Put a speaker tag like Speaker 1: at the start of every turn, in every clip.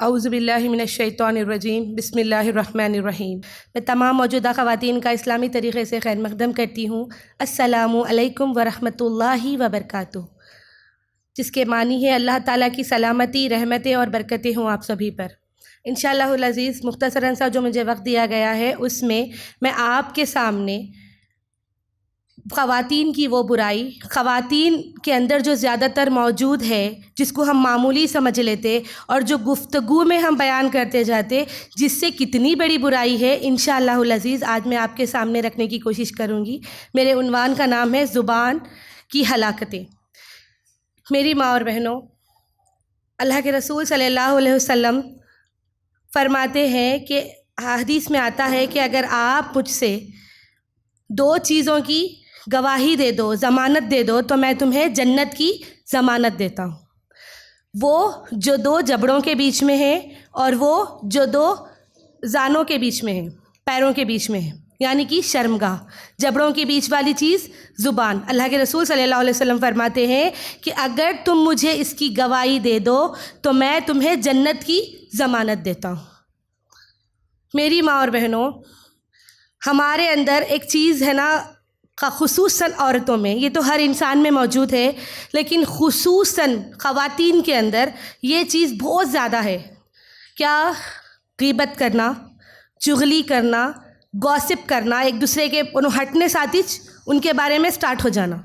Speaker 1: اعوذ باللہ من الشیطان الرجیم بسم اللہ الرحمن الرحیم۔ میں تمام موجودہ خواتین کا اسلامی طریقے سے خیر مقدم کرتی ہوں۔ السلام علیکم ورحمۃ اللہ وبرکاتہ، جس کے معنی ہے اللہ تعالیٰ کی سلامتی، رحمتیں اور برکتیں ہوں آپ سبھی پر۔ انشاءاللہ العزیز مختصراً سا جو مجھے وقت دیا گیا ہے اس میں آپ کے سامنے خواتین کی وہ برائی، خواتین کے اندر جو زیادہ تر موجود ہے، جس کو ہم معمولی سمجھ لیتے اور جو گفتگو میں ہم بیان کرتے جاتے، جس سے کتنی بڑی برائی ہے، انشاءاللہ العزیز آج میں آپ کے سامنے رکھنے کی کوشش کروں گی۔ میرے عنوان کا نام ہے زبان کی ہلاکتیں۔ میری ماں اور بہنوں، اللہ کے رسول صلی اللہ علیہ وسلم فرماتے ہیں کہ حدیث میں آتا ہے کہ اگر آپ مجھ سے دو چیزوں کی گواہی دے دو، ضمانت دے دو، تو میں تمہیں جنت کی ضمانت دیتا ہوں۔ وہ جو دو جبڑوں کے بیچ میں ہے اور وہ جو دو زانوں کے بیچ میں ہے، پیروں کے بیچ میں ہے، یعنی کہ شرمگاہ، جبڑوں کے بیچ والی چیز زبان۔ اللہ کے رسول صلی اللہ علیہ وسلم فرماتے ہیں کہ اگر تم مجھے اس کی گواہی دے دو تو میں تمہیں جنت کی ضمانت دیتا ہوں۔ میری ماں اور بہنوں، ہمارے اندر ایک چیز ہے نا، خصوصاً عورتوں میں، یہ تو ہر انسان میں موجود ہے، لیکن خصوصاً خواتین کے اندر یہ چیز بہت زیادہ ہے۔ کیا؟ غیبت کرنا، چغلی کرنا، گوسپ کرنا، ایک دوسرے کے ہٹنے ساتھی ان کے بارے میں سٹارٹ ہو جانا،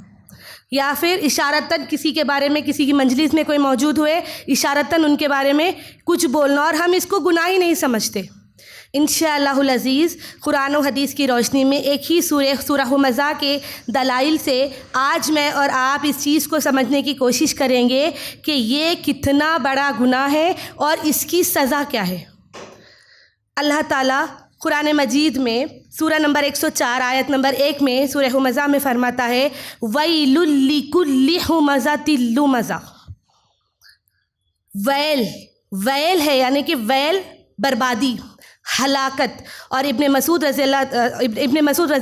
Speaker 1: یا پھر اشارتاً کسی کے بارے میں، کسی کی مجلس میں کوئی موجود ہوئے، اشارتاً ان کے بارے میں کچھ بولنا، اور ہم اس کو گناہ ہی نہیں سمجھتے۔ انشاءاللہ العزیز قرآن و حدیث کی روشنی میں ایک ہی سورہ ھمزہ کے دلائل سے آج میں اور آپ اس چیز کو سمجھنے کی کوشش کریں گے کہ یہ کتنا بڑا گناہ ہے اور اس کی سزا کیا ہے۔ اللہ تعالیٰ قرآن مجید میں سورہ نمبر 104 آیت نمبر 1 میں سورہ ھمزہ میں فرماتا ہے وَيْلٌ لِّكُلِّ ہُمَزَةٍ لُمَزَةٍ۔ ویل ہے، یعنی کہ ویل بربادی، ہلاکت۔ اور ابن مسعود رضی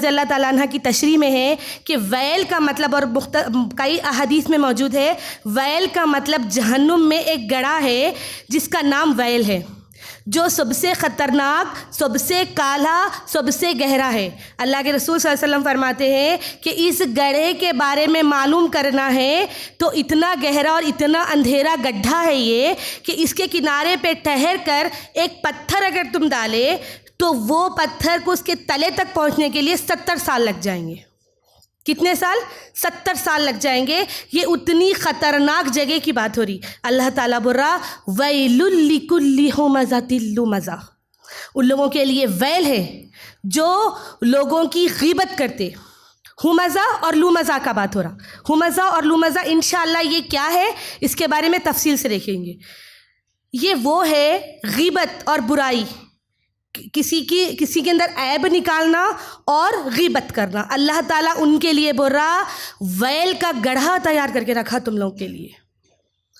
Speaker 1: اللہ تعالیٰ عنہ کی تشریح میں ہے کہ ویل کا مطلب، اور کئی احادیث میں موجود ہے، ویل کا مطلب جہنم میں ایک گڑھا ہے جس کا نام ویل ہے، جو سب سے خطرناک، سب سے کالا، سب سے گہرا ہے۔ اللہ کے رسول صلی اللہ علیہ وسلم فرماتے ہیں کہ اس گڑھے کے بارے میں معلوم کرنا ہے تو اتنا گہرا اور اتنا اندھیرا گڈھا ہے یہ کہ اس کے کنارے پہ ٹھہر کر ایک پتھر اگر تم ڈالے تو وہ پتھر کو اس کے تلے تک پہنچنے کے لیے 70 سال لگ جائیں گے۔ کتنے سال؟ 70 سال لگ جائیں گے۔ یہ اتنی خطرناک جگہ کی بات ہو رہی۔ اللہ تعالیٰ بول رہا وَيْلٌ لِّكُلِّ ہُمَزَةٍ لُمَزَةٍ، ان لوگوں کے لیے ویل ہے جو لوگوں کی غیبت کرتے۔ ہمزہ اور لومزہ کا بات ہو رہا۔ ہمزہ اور لومزہ انشاءاللہ یہ کیا ہے اس کے بارے میں تفصیل سے دیکھیں گے۔ یہ وہ ہے غیبت اور برائی، کسی کے اندر عیب نکالنا اور غیبت کرنا۔ اللہ تعالیٰ ان کے لیے بول رہا ویل کا گڑھا تیار کر کے رکھا تم لوگوں کے لیے۔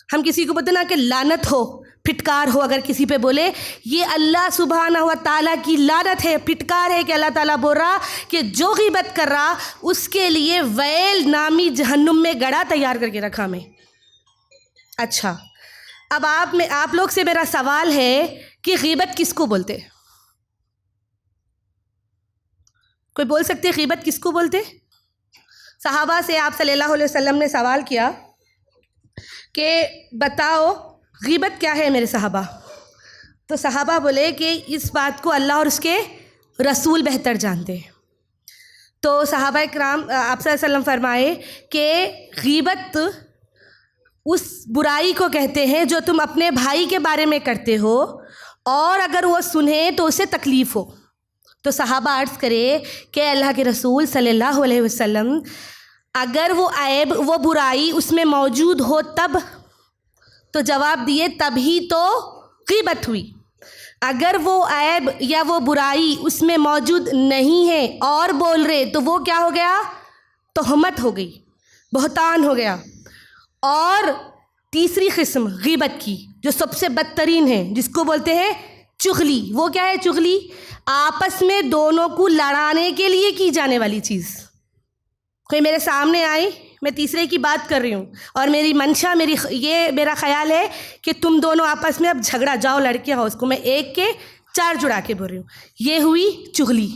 Speaker 1: ہم کسی کو بولتے نا کہ لعنت ہو، پھٹکار ہو، اگر کسی پہ بولے، یہ اللہ سبحانہ و تعالیٰ کی لعنت ہے، پھٹکار ہے کہ اللہ تعالیٰ بول رہا کہ جو غیبت کر رہا اس کے لیے ویل نامی جہنم میں گڑھا تیار کر کے رکھا میں۔ اچھا، اب آپ لوگ سے میرا سوال ہے کہ غیبت کس کو بولتے؟ کوئی بول سکتے غیبت کس کو بولتے؟ صحابہ سے آپ صلی اللہ علیہ وسلم نے سوال کیا کہ بتاؤ غیبت کیا ہے میرے صحابہ؟ تو صحابہ بولے کہ اس بات کو اللہ اور اس کے رسول بہتر جانتے ہیں۔ تو صحابہ کرام آپ صلی اللہ علیہ وسلم فرمائے کہ غیبت اس برائی کو کہتے ہیں جو تم اپنے بھائی کے بارے میں کرتے ہو اور اگر وہ سنے تو اسے تکلیف ہو۔ تو صحابہ عرض کرے کہ اللہ کے رسول صلی اللہ علیہ وسلم اگر وہ عیب، وہ برائی اس میں موجود ہو تب؟ تو جواب دیے تب ہی تو غیبت ہوئی۔ اگر وہ عیب یا وہ برائی اس میں موجود نہیں ہے اور بول رہے تو وہ کیا ہو گیا؟ تہمت ہو گئی، بہتان ہو گیا۔ اور تیسری قسم غیبت کی جو سب سے بدترین ہے، جس کو بولتے ہیں چغلی۔ وہ کیا ہے چغلی؟ آپس میں دونوں کو لڑانے کے لیے کی جانے والی چیز۔ کوئی میرے سامنے آئی میں تیسرے کی بات کر رہی ہوں، اور میری منشا میرا خیال ہے کہ تم دونوں آپس میں اب جھگڑا جاؤ لڑکے ہو، اس کو میں ایک کے 4 جڑا کے بول رہی ہوں. یہ ہوئی چغلی.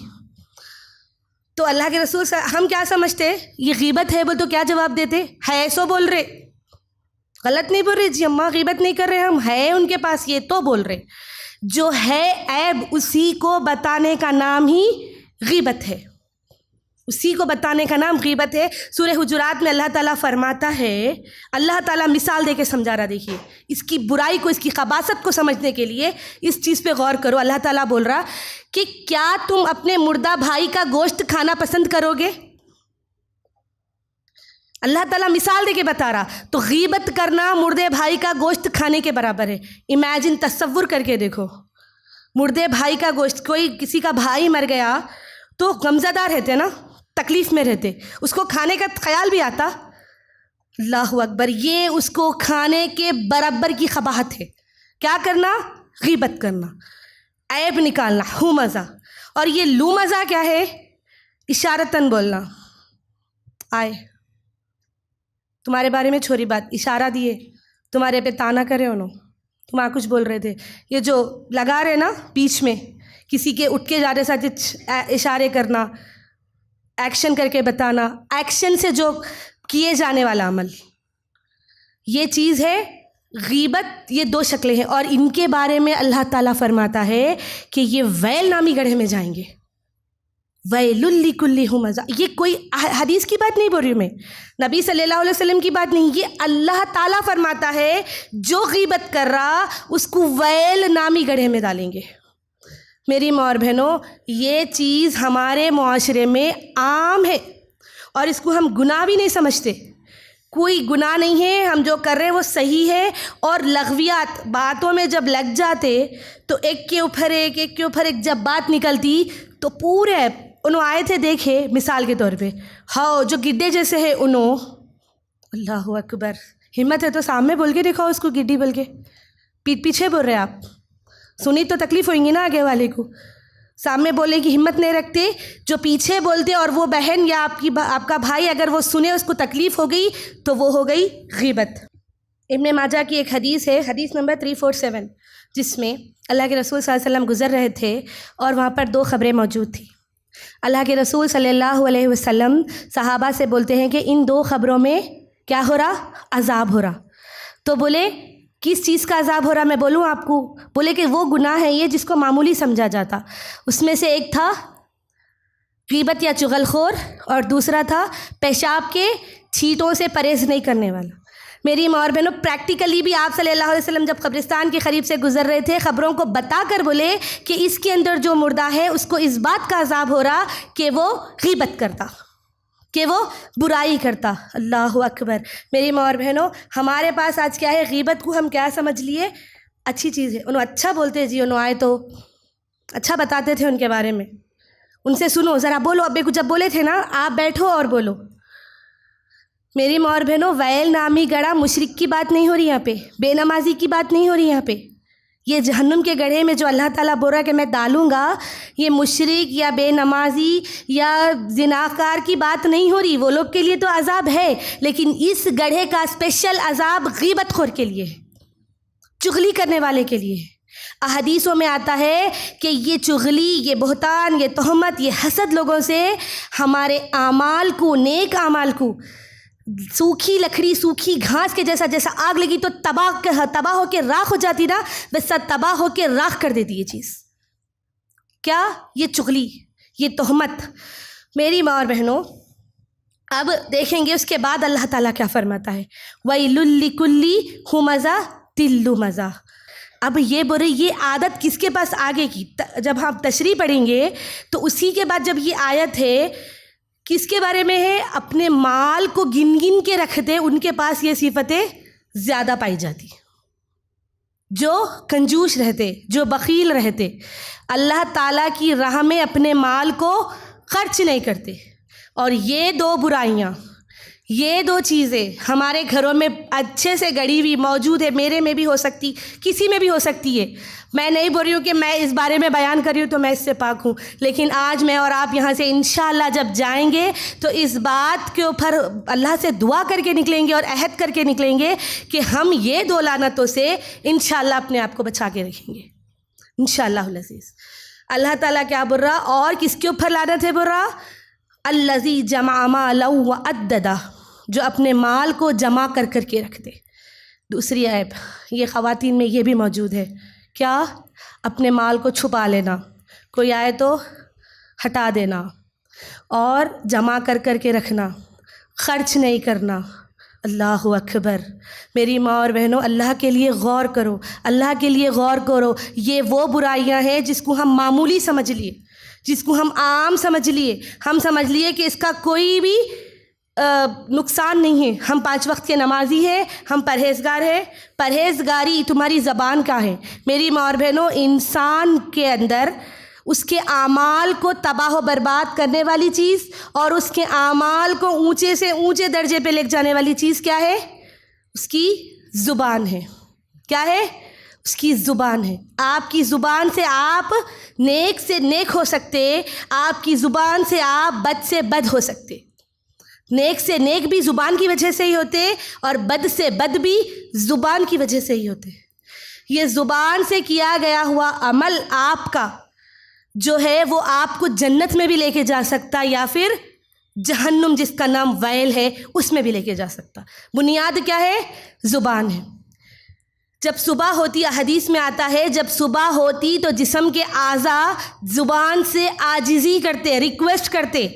Speaker 1: تو اللہ کے رسول ہم کیا سمجھتے یہ غیبت ہے، بول تو کیا جواب دیتے؟ ہے سو بول رہے، غلط نہیں بول رہے جی اماں، غیبت نہیں کر رہے ہم، ہے ان کے پاس یہ تو بول رہے. جو ہے عیب اسی کو بتانے کا نام ہی غیبت ہے، اسی کو بتانے کا نام غیبت ہے. سورہ حجرات میں اللہ تعالیٰ فرماتا ہے، اللہ تعالیٰ مثال دے کے سمجھا رہا. دیکھیے اس کی برائی کو، اس کی خباثت کو سمجھنے کے لیے اس چیز پہ غور کرو. اللہ تعالیٰ بول رہا کہ کیا تم اپنے مردہ بھائی کا گوشت کھانا پسند کرو گے؟ اللہ تعالیٰ مثال دے کے بتا رہا. تو غیبت کرنا مردے بھائی کا گوشت کھانے کے برابر ہے. امیجن، تصور کر کے دیکھو، مردے بھائی کا گوشت، کوئی کسی کا بھائی مر گیا تو غمزدہ رہتے نا، تکلیف میں رہتے، اس کو کھانے کا خیال بھی آتا؟ اللہ اکبر، یہ اس کو کھانے کے برابر کی قباحت ہے. کیا کرنا؟ غیبت کرنا، عیب نکالنا، ہو مزہ. اور یہ لو مزہ کیا ہے؟ اشارتاً بولنا. آئے تمہارے بارے میں چھوری بات، اشارہ دیے، تمہارے پہ تانا کرے انہوں، تم کچھ بول رہے تھے. یہ جو لگا رہے نا بیچ میں کسی کے اٹھ کے جا رہے ساتھ اشارے کرنا، ایکشن کر کے بتانا، ایکشن سے جو کیے جانے والا عمل، یہ چیز ہے غیبت. یہ 2 شکلیں ہیں، اور ان کے بارے میں اللہ تعالیٰ فرماتا ہے کہ یہ ویل نامی گڑھے میں جائیں گے. ویل لکل ہمزہ. یہ کوئی حدیث کی بات نہیں بول رہی ہوں میں، نبی صلی اللہ علیہ وسلم کی بات نہیں، یہ اللہ تعالیٰ فرماتا ہے جو غیبت کر رہا اس کو ویل نامی گڑھے میں ڈالیں گے. میری ماں اور بہنوں، یہ چیز ہمارے معاشرے میں عام ہے اور اس کو ہم گناہ بھی نہیں سمجھتے. کوئی گناہ نہیں ہے، ہم جو کر رہے ہیں وہ صحیح ہے. اور لغویات باتوں میں جب لگ جاتے تو ایک کے اوپر ایک جب بات نکلتی تو پورے انہوں آئے تھے. دیکھے مثال کے طور پہ، ہاؤ جو گڈے جیسے ہے انہوں، اللہ اکبر، ہمت ہے تو سامنے بول کے دکھاؤ اس کو گڈی بول کے. پیٹ پیچھے بول رہے آپ، سنی تو تکلیف ہوئیں گی نا آگے والے کو. سامنے بولنے کی ہمت نہیں رکھتے، جو پیچھے بولتے، اور وہ بہن یا آپ کا بھائی اگر وہ سنے اس کو تکلیف ہو گئی تو وہ ہو گئی غیبت. ابن ماجہ کی ایک حدیث ہے، حدیث نمبر 347، جس میں اللہ کے رسول صلی اللہ علیہ وسلم گزر رہے تھے اور وہاں پر 2 خبریں موجود تھیں. اللہ کے رسول صلی اللہ علیہ وسلم صحابہ سے بولتے ہیں کہ ان 2 خبروں میں کیا ہو رہا؟ عذاب ہو رہا. تو بولے کس چیز کا عذاب ہو رہا؟ میں بولوں آپ کو؟ بولے کہ وہ گناہ ہے یہ جس کو معمولی سمجھا جاتا. اس میں سے ایک تھا غیبت یا چغل خور، اور دوسرا تھا پیشاب کے چھینٹوں سے پرہیز نہیں کرنے والا. میری ماں اور بہنوں، پریکٹیکلی بھی آپ صلی اللہ علیہ وسلم جب قبرستان کے قریب سے گزر رہے تھے، خبروں کو بتا کر بولے کہ اس کے اندر جو مردہ ہے اس کو اس بات کا عذاب ہو رہا کہ وہ غیبت کرتا، کہ وہ برائی کرتا. اللہ اکبر. میری ماں اور بہنوں، ہمارے پاس آج کیا ہے؟ غیبت کو ہم کیا سمجھ لیے؟ اچھی چیز ہے. انہوں اچھا بولتے جی، انہوں آئے تو اچھا بتاتے تھے ان کے بارے میں، ان سے سنو ذرا، بولو ابے کو جب بولے تھے نا آپ بیٹھو اور بولو. میری ماں اور بہنوں، ویل نامی گڑھا مشرک کی بات نہیں ہو رہی یہاں پہ، بے نمازی کی بات نہیں ہو رہی یہاں پہ. یہ جہنم کے گڑھے میں جو اللہ تعالیٰ بول رہا کہ میں ڈالوں گا، یہ مشرک یا بے نمازی یا زناکار کی بات نہیں ہو رہی. وہ لوگ کے لیے تو عذاب ہے، لیکن اس گڑھے کا اسپیشل عذاب غیبت خور کے لیے ہے، چغلی کرنے والے کے لیے ہے. احادیثوں میں آتا ہے کہ یہ چغلی، یہ بہتان، یہ تہمت، یہ حسد لوگوں سے ہمارے اعمال کو، نیک اعمال کو، سوکھی لکڑی، سوکھی گھاس کے جیسا آگ لگی تو تباہ ہو کے راکھ ہو جاتی نا، ویسا تباہ ہو کے راکھ کر دیتی یہ چیز. کیا؟ یہ چغلی، یہ تہمت. میری ماں اور بہنوں، اب دیکھیں گے اس کے بعد اللہ تعالیٰ کیا فرماتا ہے. وَيْلٌ لِّكُلِّ هُمَزَةٍ لُّمَزَةٍ. اب یہ بولے یہ عادت کس کے پاس آگے کی؟ جب ہم تشریح پڑھیں گے تو اسی کے بعد جب یہ آیت ہے کس کے بارے میں ہے؟ اپنے مال کو گن گن کے رکھتے، ان کے پاس یہ صفتیں زیادہ پائی جاتی. جو کنجوس رہتے، جو بخیل رہتے، اللہ تعالیٰ کی راہ میں اپنے مال کو خرچ نہیں کرتے. اور یہ 2 برائیاں، یہ دو چیزیں ہمارے گھروں میں اچھے سے گڑی ہوئی موجود ہے، میرے میں بھی ہو سکتی، کسی میں بھی ہو سکتی ہے. میں نہیں بول رہی ہوں کہ میں اس بارے میں بیان کر رہی ہوں تو میں اس سے پاک ہوں، لیکن آج میں اور آپ یہاں سے انشاءاللہ جب جائیں گے تو اس بات کے اوپر اللہ سے دعا کر کے نکلیں گے اور عہد کر کے نکلیں گے کہ ہم یہ دو لعنتوں سے انشاءاللہ اپنے آپ کو بچا کے رکھیں گے انشاءاللہ العزیز. اللہ تعالیٰ کیا بول رہا؟ اور کس کے اوپر لعنت ہے بول رہا؟ الذی جمع مالا وعددہ، جو اپنے مال کو جمع کر کر کے رکھ دے. دوسری عیب یہ خواتین میں یہ بھی موجود ہے، کیا؟ اپنے مال کو چھپا لینا، کوئی آئے تو ہٹا دینا، اور جمع کر کر کے رکھنا، خرچ نہیں کرنا. اللہ اکبر. میری ماں اور بہنوں، اللہ کے لیے غور کرو، اللہ کے لیے غور کرو. یہ وہ برائیاں ہیں جس کو ہم معمولی سمجھ لیے، جس کو ہم عام سمجھ لیے. ہم سمجھ لیے کہ اس کا کوئی بھی نقصان نہیں ہے. ہم 5 وقت کے نمازی ہیں، ہم پرہیزگار ہیں. پرہیزگاری تمہاری زبان کا ہے. میری ماں اور بہنوں، انسان کے اندر اس کے اعمال کو تباہ و برباد کرنے والی چیز اور اس کے اعمال کو اونچے سے اونچے درجے پہ لے جانے والی چیز کیا ہے؟ اس کی زبان ہے. کیا ہے؟ اس کی زبان ہے. آپ کی زبان سے آپ نیک سے نیک ہو سکتے، آپ کی زبان سے آپ بد سے بد ہو سکتے. نیک سے نیک بھی زبان کی وجہ سے ہی ہوتے اور بد سے بد بھی زبان کی وجہ سے ہی ہوتے. یہ زبان سے کیا گیا ہوا عمل آپ کا جو ہے وہ آپ کو جنت میں بھی لے کے جا سکتا یا پھر جہنم جس کا نام ویل ہے اس میں بھی لے کے جا سکتا. بنیاد کیا ہے؟ زبان ہے. جب صبح ہوتی، حدیث میں آتا ہے جب صبح ہوتی تو جسم کے اعضاء زبان سے عاجزی کرتے، ریکویسٹ کرتے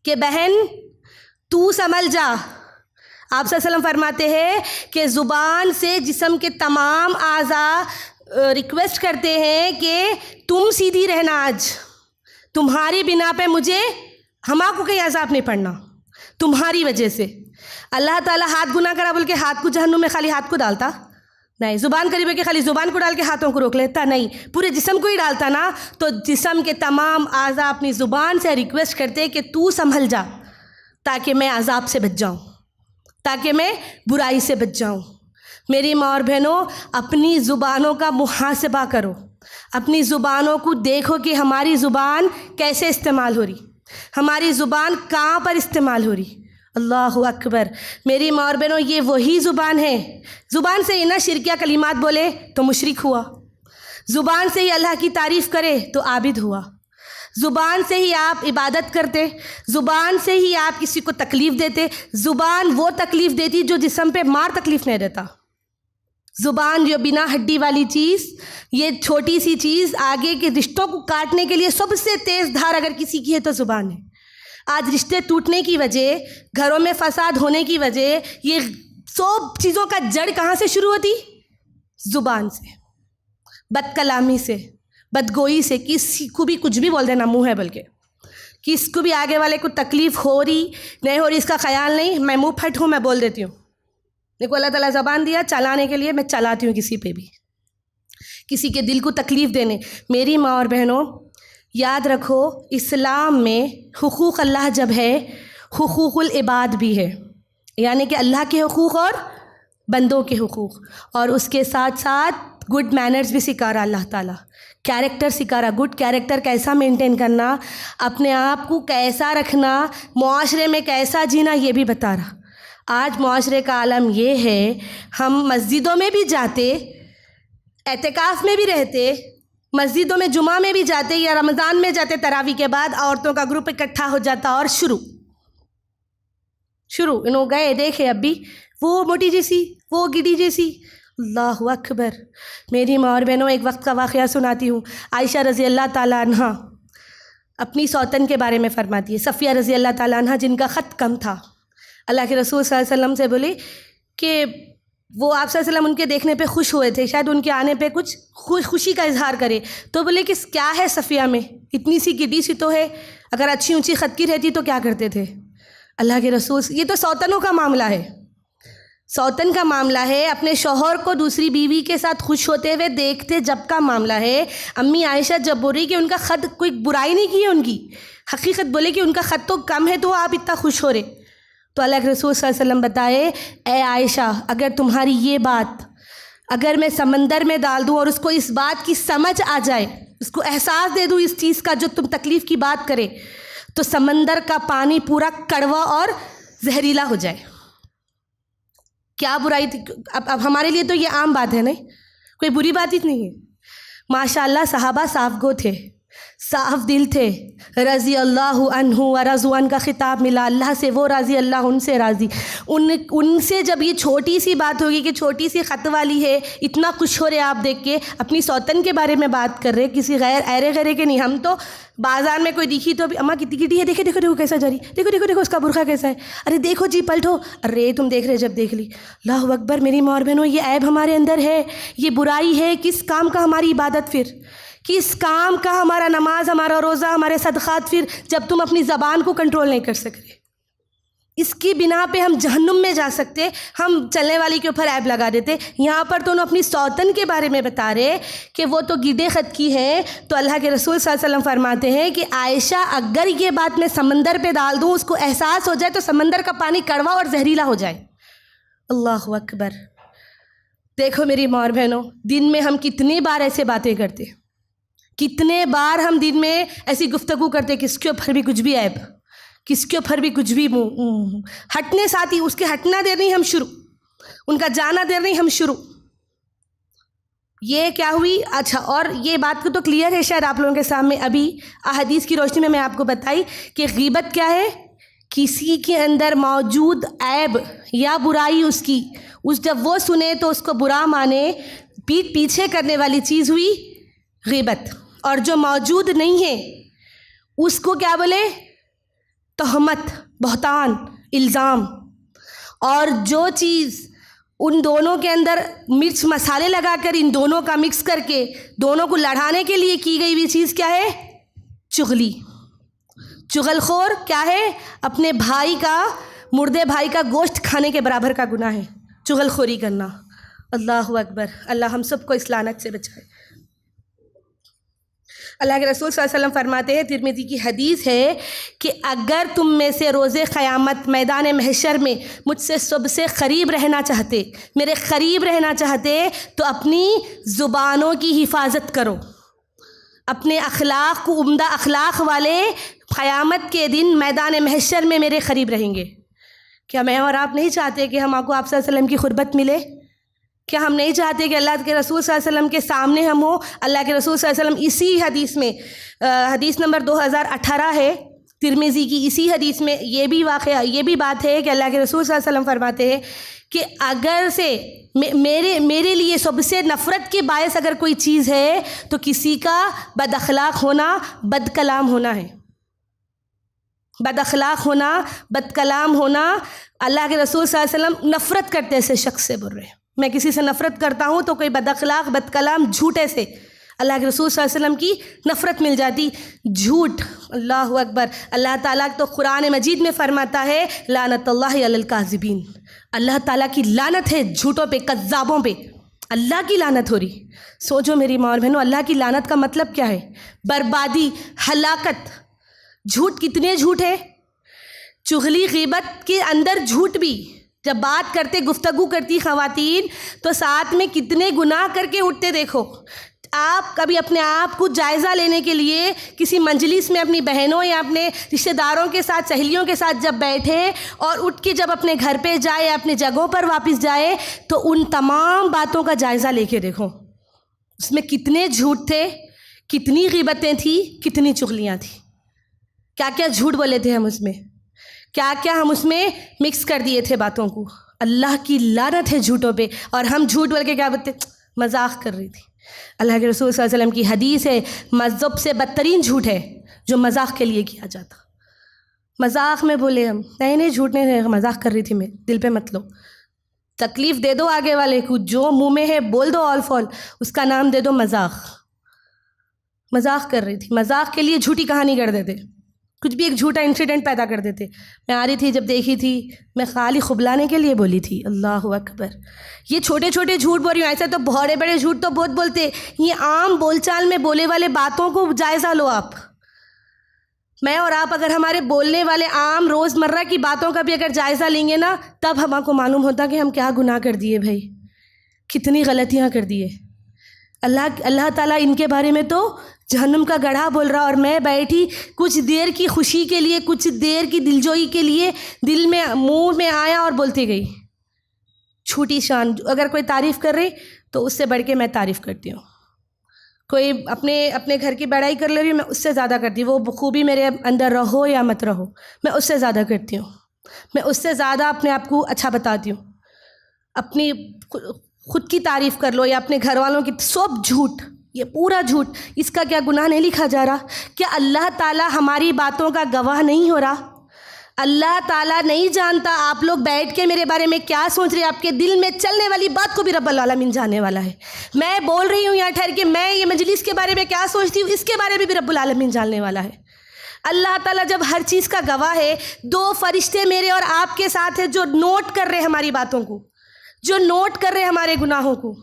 Speaker 1: کہ بہن تو سنبھل جا. آپ صلی اللہ علیہ وسلم فرماتے ہیں کہ زبان سے جسم کے تمام اعضاء ریکویسٹ کرتے ہیں کہ تم سیدھی رہنا، آج تمہاری بنا پہ مجھے ہما کو کہیں عذاب نہیں پڑنا تمہاری وجہ سے. اللہ تعالیٰ ہاتھ گناہ کرا بول کے ہاتھ کو جہنم میں خالی ہاتھ کو ڈالتا نہیں، زبان قریب ہے کہ خالی زبان کو ڈال کے ہاتھوں کو روک لیتا نہیں، پورے جسم کو ہی ڈالتا نا. تو جسم کے تمام اعضاء اپنی زبان سے ریکویسٹ کرتے کہ تو سنبھل جا تاکہ میں عذاب سے بچ جاؤں، تاکہ میں برائی سے بچ جاؤں. میری ماں اور بہنوں، اپنی زبانوں کا محاسبہ کرو، اپنی زبانوں کو دیکھو کہ ہماری زبان کیسے استعمال ہو رہی، ہماری زبان کہاں پر استعمال ہو رہی. اللہ اکبر. میری ماں اور بہنوں، یہ وہی زبان ہے، زبان سے ہی نا شرکیہ کلمات بولے تو مشرک ہوا، زبان سے ہی اللہ کی تعریف کرے تو عابد ہوا، زبان سے ہی آپ عبادت کرتے، زبان سے ہی آپ کسی کو تکلیف دیتے. زبان وہ تکلیف دیتی جو جسم پہ مار تکلیف نہیں دیتا. زبان جو بنا ہڈی والی چیز، یہ چھوٹی سی چیز آگے کے رشتوں کو کاٹنے کے لیے سب سے تیز دھار اگر کسی کی ہے تو زبان ہے. آج رشتے ٹوٹنے کی وجہ، گھروں میں فساد ہونے کی وجہ، یہ سب چیزوں کا جڑ کہاں سے شروع ہوتی؟ زبان سے، بد کلامی سے، بدگوئی سے. کسی کو بھی کچھ بھی بول دینا، منہ ہے بلکہ کس کو بھی آگے والے کو تکلیف ہو رہی نہیں ہو رہی اس کا خیال نہیں، میں منہ پھٹ ہوں، میں بول دیتی ہوں. دیکھو اللہ تعالیٰ زبان دیا چلانے کے لیے، میں چلاتی ہوں کسی پہ بھی، کسی کے دل کو تکلیف دینے. میری ماں اور بہنوں، یاد رکھو اسلام میں حقوق اللہ جب ہے، حقوق العباد بھی ہے، یعنی کہ اللہ کے حقوق اور بندوں کے حقوق، اور اس کے ساتھ ساتھ گڈ مینرز بھی سکھا رہا اللہ تعالیٰ، کیریکٹر سکھا رہا. گڈ کیریکٹر کیسا مینٹین کرنا، اپنے آپ کو کیسا رکھنا، معاشرے میں کیسا جینا، یہ بھی بتا رہا. آج معاشرے کا عالم یہ ہے، ہم مسجدوں میں بھی جاتے، اعتکاف میں بھی رہتے، مسجدوں میں جمعہ میں بھی جاتے یا رمضان میں جاتے، تراویح کے بعد عورتوں کا گروپ اکٹھا ہو جاتا اور شروع انہوں گئے دیکھے اب بھی وہ موٹی جیسی، وہ گڈی جیسی. اللہ اکبر. میری ماں اور بہنوں، ایک وقت کا واقعہ سناتی ہوں. عائشہ رضی اللہ تعالیٰ عنہ اپنی سوتن کے بارے میں فرماتی ہے، صفیہ رضی اللہ تعالیٰ عنہ جن کا خط کم تھا. اللہ کے رسول صلی اللہ علیہ وسلم سے بولی کہ وہ آپ صلی اللہ علیہ وسلم ان کے دیکھنے پہ خوش ہوئے تھے، شاید ان کے آنے پہ کچھ خوشی کا اظہار کرے. تو بولے کہ کیا ہے صفیہ میں، اتنی سی گڈی سی تو ہے، اگر اچھی اونچی خط کی رہتی تو کیا کرتے تھے. اللہ کے رسول، یہ تو سوتنوں کا معاملہ ہے، سوتن کا معاملہ ہے، اپنے شوہر کو دوسری بیوی کے ساتھ خوش ہوتے ہوئے دیکھتے جب کا معاملہ ہے. امی عائشہ جب بول رہی کہ ان کا خط کوئی برائی نہیں کی ہے، ان کی حقیقت بولے کہ ان کا خط تو کم ہے تو آپ اتنا خوش ہو رہے. تو اللہ کے رسول صلی اللہ علیہ وسلم بتائے اے عائشہ اگر تمہاری یہ بات اگر میں سمندر میں ڈال دوں اور اس کو اس بات کی سمجھ آ جائے، اس کو احساس دے دوں اس چیز کا جو تم تکلیف کی بات کرے، تو سمندر کا پانی پورا کڑوا اور زہریلا ہو جائے۔ کیا برائی تھی؟ اب ہمارے لیے تو یہ عام بات ہے، نہیں کوئی بری بات ہی نہیں ہے۔ ماشاء اللہ صحابہ صاف گو تھے، صاف دل تھے، رضی اللہ عنہ و رضوا عنہ کا خطاب ملا اللہ سے، وہ راضی اللہ ان سے راضی۔ ان سے جب یہ چھوٹی سی بات ہوگی کہ چھوٹی سی خط والی ہے، اتنا خوش ہو رہے آپ دیکھ کے، اپنی سوتن کے بارے میں بات کر رہے، کسی غیر ایرے غیرے کے نہیں۔ ہم تو بازار میں کوئی دکھی تو اماں کتنی کٹی ہے، دیکھے دیکھو دیکھو کیسا جا رہی، دیکھو دیکھو دیکھو اس کا برقع کیسا ہے، ارے دیکھو جی پلٹو، ارے تم دیکھ رہے جب دیکھ لی۔ اللہ اکبر میری ماں اور بہنوں، یہ عیب ہمارے اندر ہے، یہ برائی ہے۔ کس کام کا ہماری عبادت پھر؟ کس کام کا ہمارا نماز، ہمارا روزہ، ہمارے صدقات پھر، جب تم اپنی زبان کو کنٹرول نہیں کر سک رہے؟ اس کی بنا پہ ہم جہنم میں جا سکتے، ہم چلنے والی کے اوپر عیب لگا دیتے۔ یہاں پر تو انہوں اپنی سوتن کے بارے میں بتا رہے کہ وہ تو گیدے خط کی ہے، تو اللہ کے رسول صلی اللہ علیہ وسلم فرماتے ہیں کہ عائشہ اگر یہ بات میں سمندر پہ ڈال دوں، اس کو احساس ہو جائے تو سمندر کا پانی کڑوا اور زہریلا ہو جائے۔ اللہ اکبر۔ دیکھو میری ماں اور بہنوں، دن میں ہم کتنی بار ایسے باتیں کرتے، کتنے بار ہم دن میں ایسی گفتگو کرتے، کس کے اوپر بھی کچھ بھی عیب، کس کے اوپر بھی کچھ بھی ہٹنے ساتھی، اس کے ہٹنا دیر نہیں ہم شروع، ان کا جانا دیر نہیں ہم شروع۔ یہ کیا ہوئی؟ اچھا، اور یہ بات کو تو کلیئر ہے شاید آپ لوگوں کے سامنے، ابھی احادیث کی روشنی میں آپ کو بتائی کہ غیبت کیا ہے؟ کسی کے اندر موجود عیب یا برائی اس کی، جب وہ سنے تو اس کو برا مانے، پیٹھ پیچھے کرنے والی چیز ہوئی غیبت۔ اور جو موجود نہیں ہے اس کو کیا بولے؟ تہمت، بہتان، الزام۔ اور جو چیز ان دونوں کے اندر مرچ مسالے لگا کر ان دونوں کا مکس کر کے دونوں کو لڑانے کے لیے کی گئی ہوئی چیز کیا ہے؟ چغلی۔ چغل خور کیا ہے؟ اپنے بھائی کا، مردے بھائی کا گوشت کھانے کے برابر کا گناہ ہے چغل خوری کرنا۔ اللہ اکبر، اللہ ہم سب کو اس لعنت سے بچائے۔ اللہ کے رسول صلی اللہ علیہ وسلم فرماتے ہیں، ترمذی کی حدیث ہے کہ اگر تم میں سے روز قیامت میدان محشر میں مجھ سے سب سے قریب رہنا چاہتے، میرے قریب رہنا چاہتے، تو اپنی زبانوں کی حفاظت کرو، اپنے اخلاق کو، عمدہ اخلاق والے قیامت کے دن میدان محشر میں میرے قریب رہیں گے۔ کیا میں اور آپ نہیں چاہتے کہ ہم آپ کو صلی اللہ علیہ وسلم کی قربت ملے؟ کیا ہم نہیں چاہتے کہ اللہ کے رسول صلی اللہ علیہ وسلم کے سامنے ہم ہوں؟ اللہ کے رسول صلی اللہ علیہ وسلم اسی حدیث میں، حدیث نمبر 2018 ہے ترمذی کی، اسی حدیث میں یہ بھی واقعہ، یہ بھی بات ہے کہ اللہ کے رسول صلی اللہ علیہ وسلم فرماتے ہیں کہ اگر سے میرے لیے سب سے نفرت کے باعث اگر کوئی چیز ہے تو کسی کا بد اخلاق ہونا، بد کلام ہونا ہے۔ بد اخلاق ہونا، بد کلام ہونا۔ اللہ کے رسول صلی اللہ علیہ وسلم نفرت کرتے ایسے شخص سے، بول رہے ہیں میں کسی سے نفرت کرتا ہوں تو کوئی بد اخلاق، بد کلام، جھوٹے سے اللہ کے رسول صلی اللہ علیہ وسلم کی نفرت مل جاتی۔ جھوٹ، اللہ اکبر، اللہ تعالیٰ تو قرآن مجید میں فرماتا ہے لعنت اللہ علی الکاذبین، اللہ تعالیٰ کی لعنت ہے جھوٹوں پہ، کذابوں پہ، اللہ کی لعنت ہو رہی۔ سوچو میری ماں اور بہنوں، اللہ کی لعنت کا مطلب کیا ہے؟ بربادی، ہلاکت۔ جھوٹ کتنے جھوٹ ہے؟ چغلی، غیبت کے اندر جھوٹ بھی، جب بات کرتے، گفتگو کرتی خواتین تو ساتھ میں کتنے گناہ کر کے اٹھتے۔ دیکھو آپ کبھی اپنے آپ کو جائزہ لینے کے لیے کسی مجلس میں اپنی بہنوں یا اپنے رشتہ داروں کے ساتھ، سہیلیوں کے ساتھ جب بیٹھے اور اٹھ کے جب اپنے گھر پہ جائے یا اپنے جگہوں پر واپس جائے تو ان تمام باتوں کا جائزہ لے کے دیکھو اس میں کتنے جھوٹ تھے، کتنی غیبتیں تھیں، کتنی چغلیاں تھیں، کیا کیا جھوٹ بولے تھے ہم اس میں، کیا کیا ہم اس میں مکس کر دیے تھے باتوں کو۔ اللہ کی لعنت ہے جھوٹوں پہ۔ اور ہم جھوٹ بول کے کیا بولتے؟ مذاق کر رہی تھی۔ اللہ کے رسول صلی اللہ علیہ وسلم کی حدیث ہے، مذہب سے بدترین جھوٹ ہے جو مذاق کے لیے کیا جاتا۔ مذاق میں بولے ہم، نہیں جھوٹ نہیں، مذاق کر رہی تھی میں، دل پہ مت لو، تکلیف دے دو آگے والے کو، جو منہ میں ہے بول دو آل فال، اس کا نام دے دو مذاق۔ مذاق کر رہی تھی، مذاق کے لیے جھوٹی کہانی کر دیتے، کچھ بھی ایک جھوٹا انسیڈنٹ پیدا کر دیتے۔ میں آ رہی تھی جب دیکھی تھی، میں خالی خبلانے کے لیے بولی تھی۔ اللہ اکبر، یہ چھوٹے چھوٹے جھوٹ بول رہی ہوں، ایسے تو بڑے بڑے جھوٹ تو بہت بولتے، یہ عام بول چال میں بولے والے باتوں کو جائزہ لو آپ۔ میں اور آپ اگر ہمارے بولنے والے عام روزمرہ کی باتوں کا بھی اگر جائزہ لیں گے نا، تب ہم کو معلوم ہوتا کہ ہم کیا گناہ کر دیے بھائی، کتنی غلطیاں کر دیے۔ اللہ تعالیٰ ان کے بارے میں تو جہنم کا گڑھا بول رہا، اور میں بیٹھی کچھ دیر کی خوشی کے لیے، کچھ دیر کی دلجوئی کے لیے دل میں منہ میں آیا اور بولتی گئی۔ چھوٹی شان، اگر کوئی تعریف کر رہی تو اس سے بڑھ کے میں تعریف کرتی ہوں۔ کوئی اپنے گھر کی بڑائی کر لے رہی ہوں، میں اس سے زیادہ کرتی ہوں۔ وہ خوبی میرے اندر رہو یا مت رہو، میں اس سے زیادہ کرتی ہوں۔ میں اس سے زیادہ اپنے آپ کو اچھا بتاتی ہوں۔ اپنی خود کی تعریف کر لو یا اپنے گھر والوں کی، سب جھوٹ، یہ پورا جھوٹ۔ اس کا کیا گناہ نہیں لکھا جا رہا؟ کیا اللہ تعالیٰ ہماری باتوں کا گواہ نہیں ہو رہا؟ اللہ تعالیٰ نہیں جانتا آپ لوگ بیٹھ کے میرے بارے میں کیا سوچ رہے ہیں؟ آپ کے دل میں چلنے والی بات کو بھی رب العالمین جاننے والا ہے۔ میں بول رہی ہوں یہاں ٹھہر کے، میں یہ مجلس کے بارے میں کیا سوچتی ہوں، اس کے بارے میں بھی رب العالمین جاننے والا ہے۔ اللہ تعالیٰ جب ہر چیز کا گواہ ہے، دو فرشتے میرے اور آپ کے ساتھ ہیں جو نوٹ کر رہے ہماری باتوں کو، جو نوٹ کر رہے ہمارے گناہوں کو۔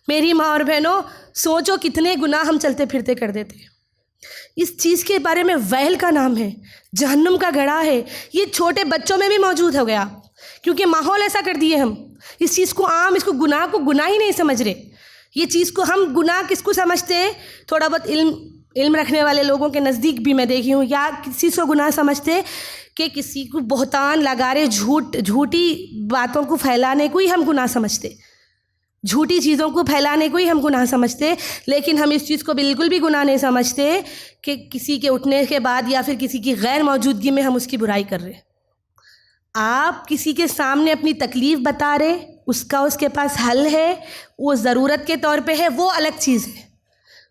Speaker 1: میری ماں اور بہنوں، سوچو کتنے گناہ ہم چلتے پھرتے کر دیتے۔ اس چیز کے بارے میں ویل کا نام ہے، جہنم کا گڑھا ہے۔ یہ چھوٹے بچوں میں بھی موجود ہو گیا، کیونکہ ماحول ایسا کر دیے ہم۔ اس چیز کو عام، اس کو گناہ ہی نہیں سمجھ رہے۔ یہ چیز کو ہم گناہ کس کو سمجھتے ہیں؟ تھوڑا بہت علم رکھنے والے لوگوں کے نزدیک بھی میں دیکھی ہوں، یا کسی کو گناہ سمجھتے کہ کسی کو بہتان لگا رہے، جھوٹی باتوں کو پھیلانے کو ہی ہم گناہ سمجھتے، جھوٹی چیزوں کو پھیلانے کو ہی ہم گناہ سمجھتے۔ لیکن ہم اس چیز کو بالکل بھی گناہ نہیں سمجھتے کہ کسی کے اٹھنے کے بعد یا پھر کسی کی غیر موجودگی میں ہم اس کی برائی کر رہے۔ آپ کسی کے سامنے اپنی تکلیف بتا رہے، اس کے پاس حل ہے، وہ ضرورت کے طور پہ ہے، وہ الگ چیز ہے۔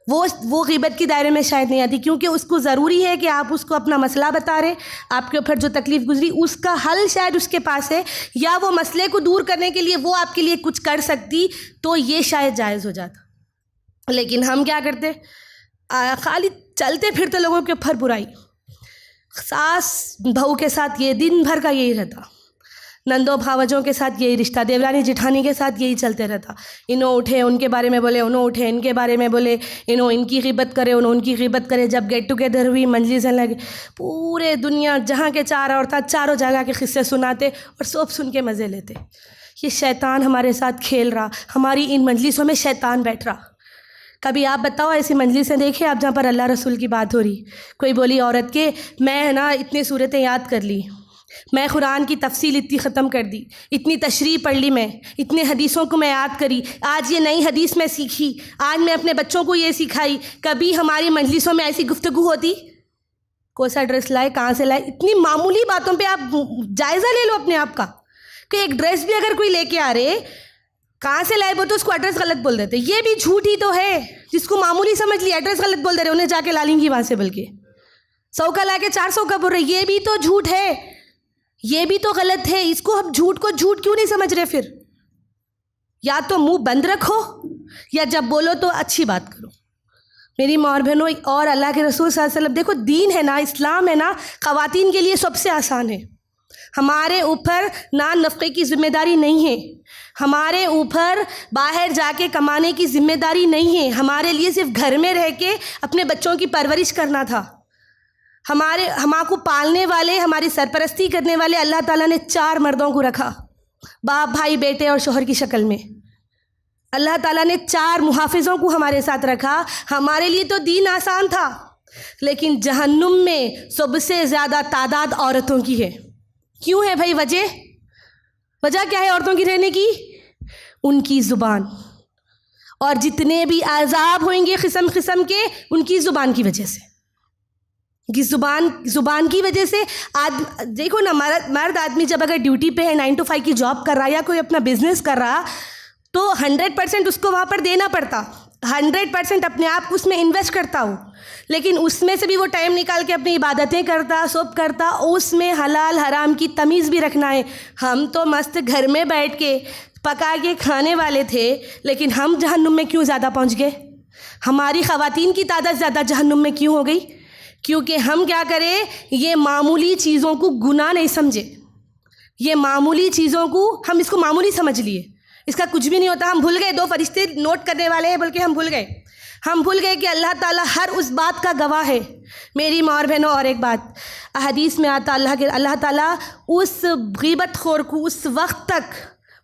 Speaker 1: وہ غیبت کی دائرے میں شاید نہیں آتی، کیونکہ اس کو ضروری ہے کہ آپ اس کو اپنا مسئلہ بتا رہے، آپ کے اوپر جو تکلیف گزری اس کا حل شاید اس کے پاس ہے، یا وہ مسئلے کو دور کرنے کے لیے وہ آپ کے لیے کچھ کر سکتی، تو یہ شاید جائز ہو جاتا۔ لیکن ہم کیا کرتے؟ خالی چلتے پھرتے لوگوں کے اوپر برائی۔ ساس بہو کے ساتھ یہ دن بھر کا یہی رہتا، نندوں بھاوجوں کے ساتھ یہی رشتہ، دیورانی جٹھانی کے ساتھ یہی چلتے رہتا۔ انہوں اٹھے ان کے بارے میں بولے، انہوں اٹھے ان کے بارے میں بولے، انہوں ان کی غیبت کرے، انہوں ان کی غیبت کرے۔ جب گیٹ ٹوگیدر ہوئی، مجلسیں لگے، پورے دنیا جہاں کے چار عورتیں چاروں جگہ کے قصے سناتے اور سب سن کے مزے لیتے۔ یہ شیطان ہمارے ساتھ کھیل رہا، ہماری ان مجلسوں میں شیطان بیٹھ رہا۔ کبھی آپ بتاؤ ایسی مجلسیں دیکھیں آپ جہاں پر اللہ رسول کی بات ہو رہی، کوئی بولی عورت کے میں نا اتنی صورتیں یاد کر لی، میں قرآن کی تفصیل اتنی ختم کر دی، اتنی تشریح پڑھ لی، میں اتنے حدیثوں کو میں یاد کری، آج یہ نئی حدیث میں سیکھی، آج میں اپنے بچوں کو یہ سکھائی۔ کبھی ہماری مجلسوں میں ایسی گفتگو ہوتی؟ کون سا ڈریس لائے، کہاں سے لائے؟ اتنی معمولی باتوں پہ آپ جائزہ لے لو اپنے آپ کا، کہ ایک ڈریس بھی اگر کوئی لے کے آ رہے، کہاں سے لائے بولتے اس کو ایڈریس غلط بول دیتے۔ یہ بھی جھوٹ ہی تو ہے، جس کو معمولی سمجھ لیا ایڈریس غلط بول دے رہے، انہیں جا کے لا لیں گی وہاں سے، بلکہ 100 کا لا کے 400 کا بول رہے۔ یہ بھی تو جھوٹ ہے، یہ بھی تو غلط ہے۔ اس کو ہم جھوٹ کو جھوٹ کیوں نہیں سمجھ رہے؟ پھر یا تو منہ بند رکھو، یا جب بولو تو اچھی بات کرو۔ میری ماں اور بہنوں، اور اللہ کے رسول صلی اللہ علیہ وسلم، دیکھو دین ہے نا، اسلام ہے نا، خواتین کے لیے سب سے آسان ہے۔ ہمارے اوپر نان نفقے کی ذمہ داری نہیں ہے، ہمارے اوپر باہر جا کے کمانے کی ذمہ داری نہیں ہے، ہمارے لیے صرف گھر میں رہ کے اپنے بچوں کی پرورش کرنا تھا۔ ہم کو پالنے والے، ہماری سرپرستی کرنے والے اللہ تعالیٰ نے 4 مردوں کو رکھا، باپ، بھائی، بیٹے اور شوہر کی شکل میں۔ اللہ تعالیٰ نے 4 محافظوں کو ہمارے ساتھ رکھا۔ ہمارے لیے تو دین آسان تھا، لیکن جہنم میں سب سے زیادہ تعداد عورتوں کی ہے۔ کیوں ہے بھائی؟ وجہ کیا ہے عورتوں کی رہنے کی؟ ان کی زبان، اور جتنے بھی عذاب ہوئیں گے قسم قسم کے، ان کی زبان کی وجہ سے، زبان کی وجہ سے۔ دیکھو نا، مرد آدمی جب اگر ڈیوٹی پہ ہے، 9 to 5 کی جاب کر رہا یا کوئی اپنا بزنس کر رہا، تو 100% اس کو وہاں پر دینا پڑتا، 100% اپنے آپ کو اس میں انویسٹ کرتا ہوں، لیکن اس میں سے بھی وہ ٹائم نکال کے اپنی عبادتیں کرتا، سب کرتا، اس میں حلال حرام کی تمیز بھی رکھنا ہے۔ ہم تو مست گھر میں بیٹھ کے پکا کے کھانے والے تھے، لیکن ہم جہنم میں کیوں زیادہ پہنچ گئے؟ ہماری خواتین کی تعداد زیادہ جہنم میں کیوں ہو گئی؟ کیونکہ ہم کیا کریں، یہ معمولی چیزوں کو گناہ نہیں سمجھے، یہ معمولی چیزوں کو ہم اس کو معمولی سمجھ لیے، اس کا کچھ بھی نہیں ہوتا۔ ہم بھول گئے، 2 فرشتے نوٹ کرنے والے ہیں، بلکہ ہم بھول گئے کہ اللہ تعالیٰ ہر اس بات کا گواہ ہے میری ماں اور بہنوں، اور ایک بات حدیث میں آتا اللہ تعالیٰ اس غیبت خور کو اس وقت تک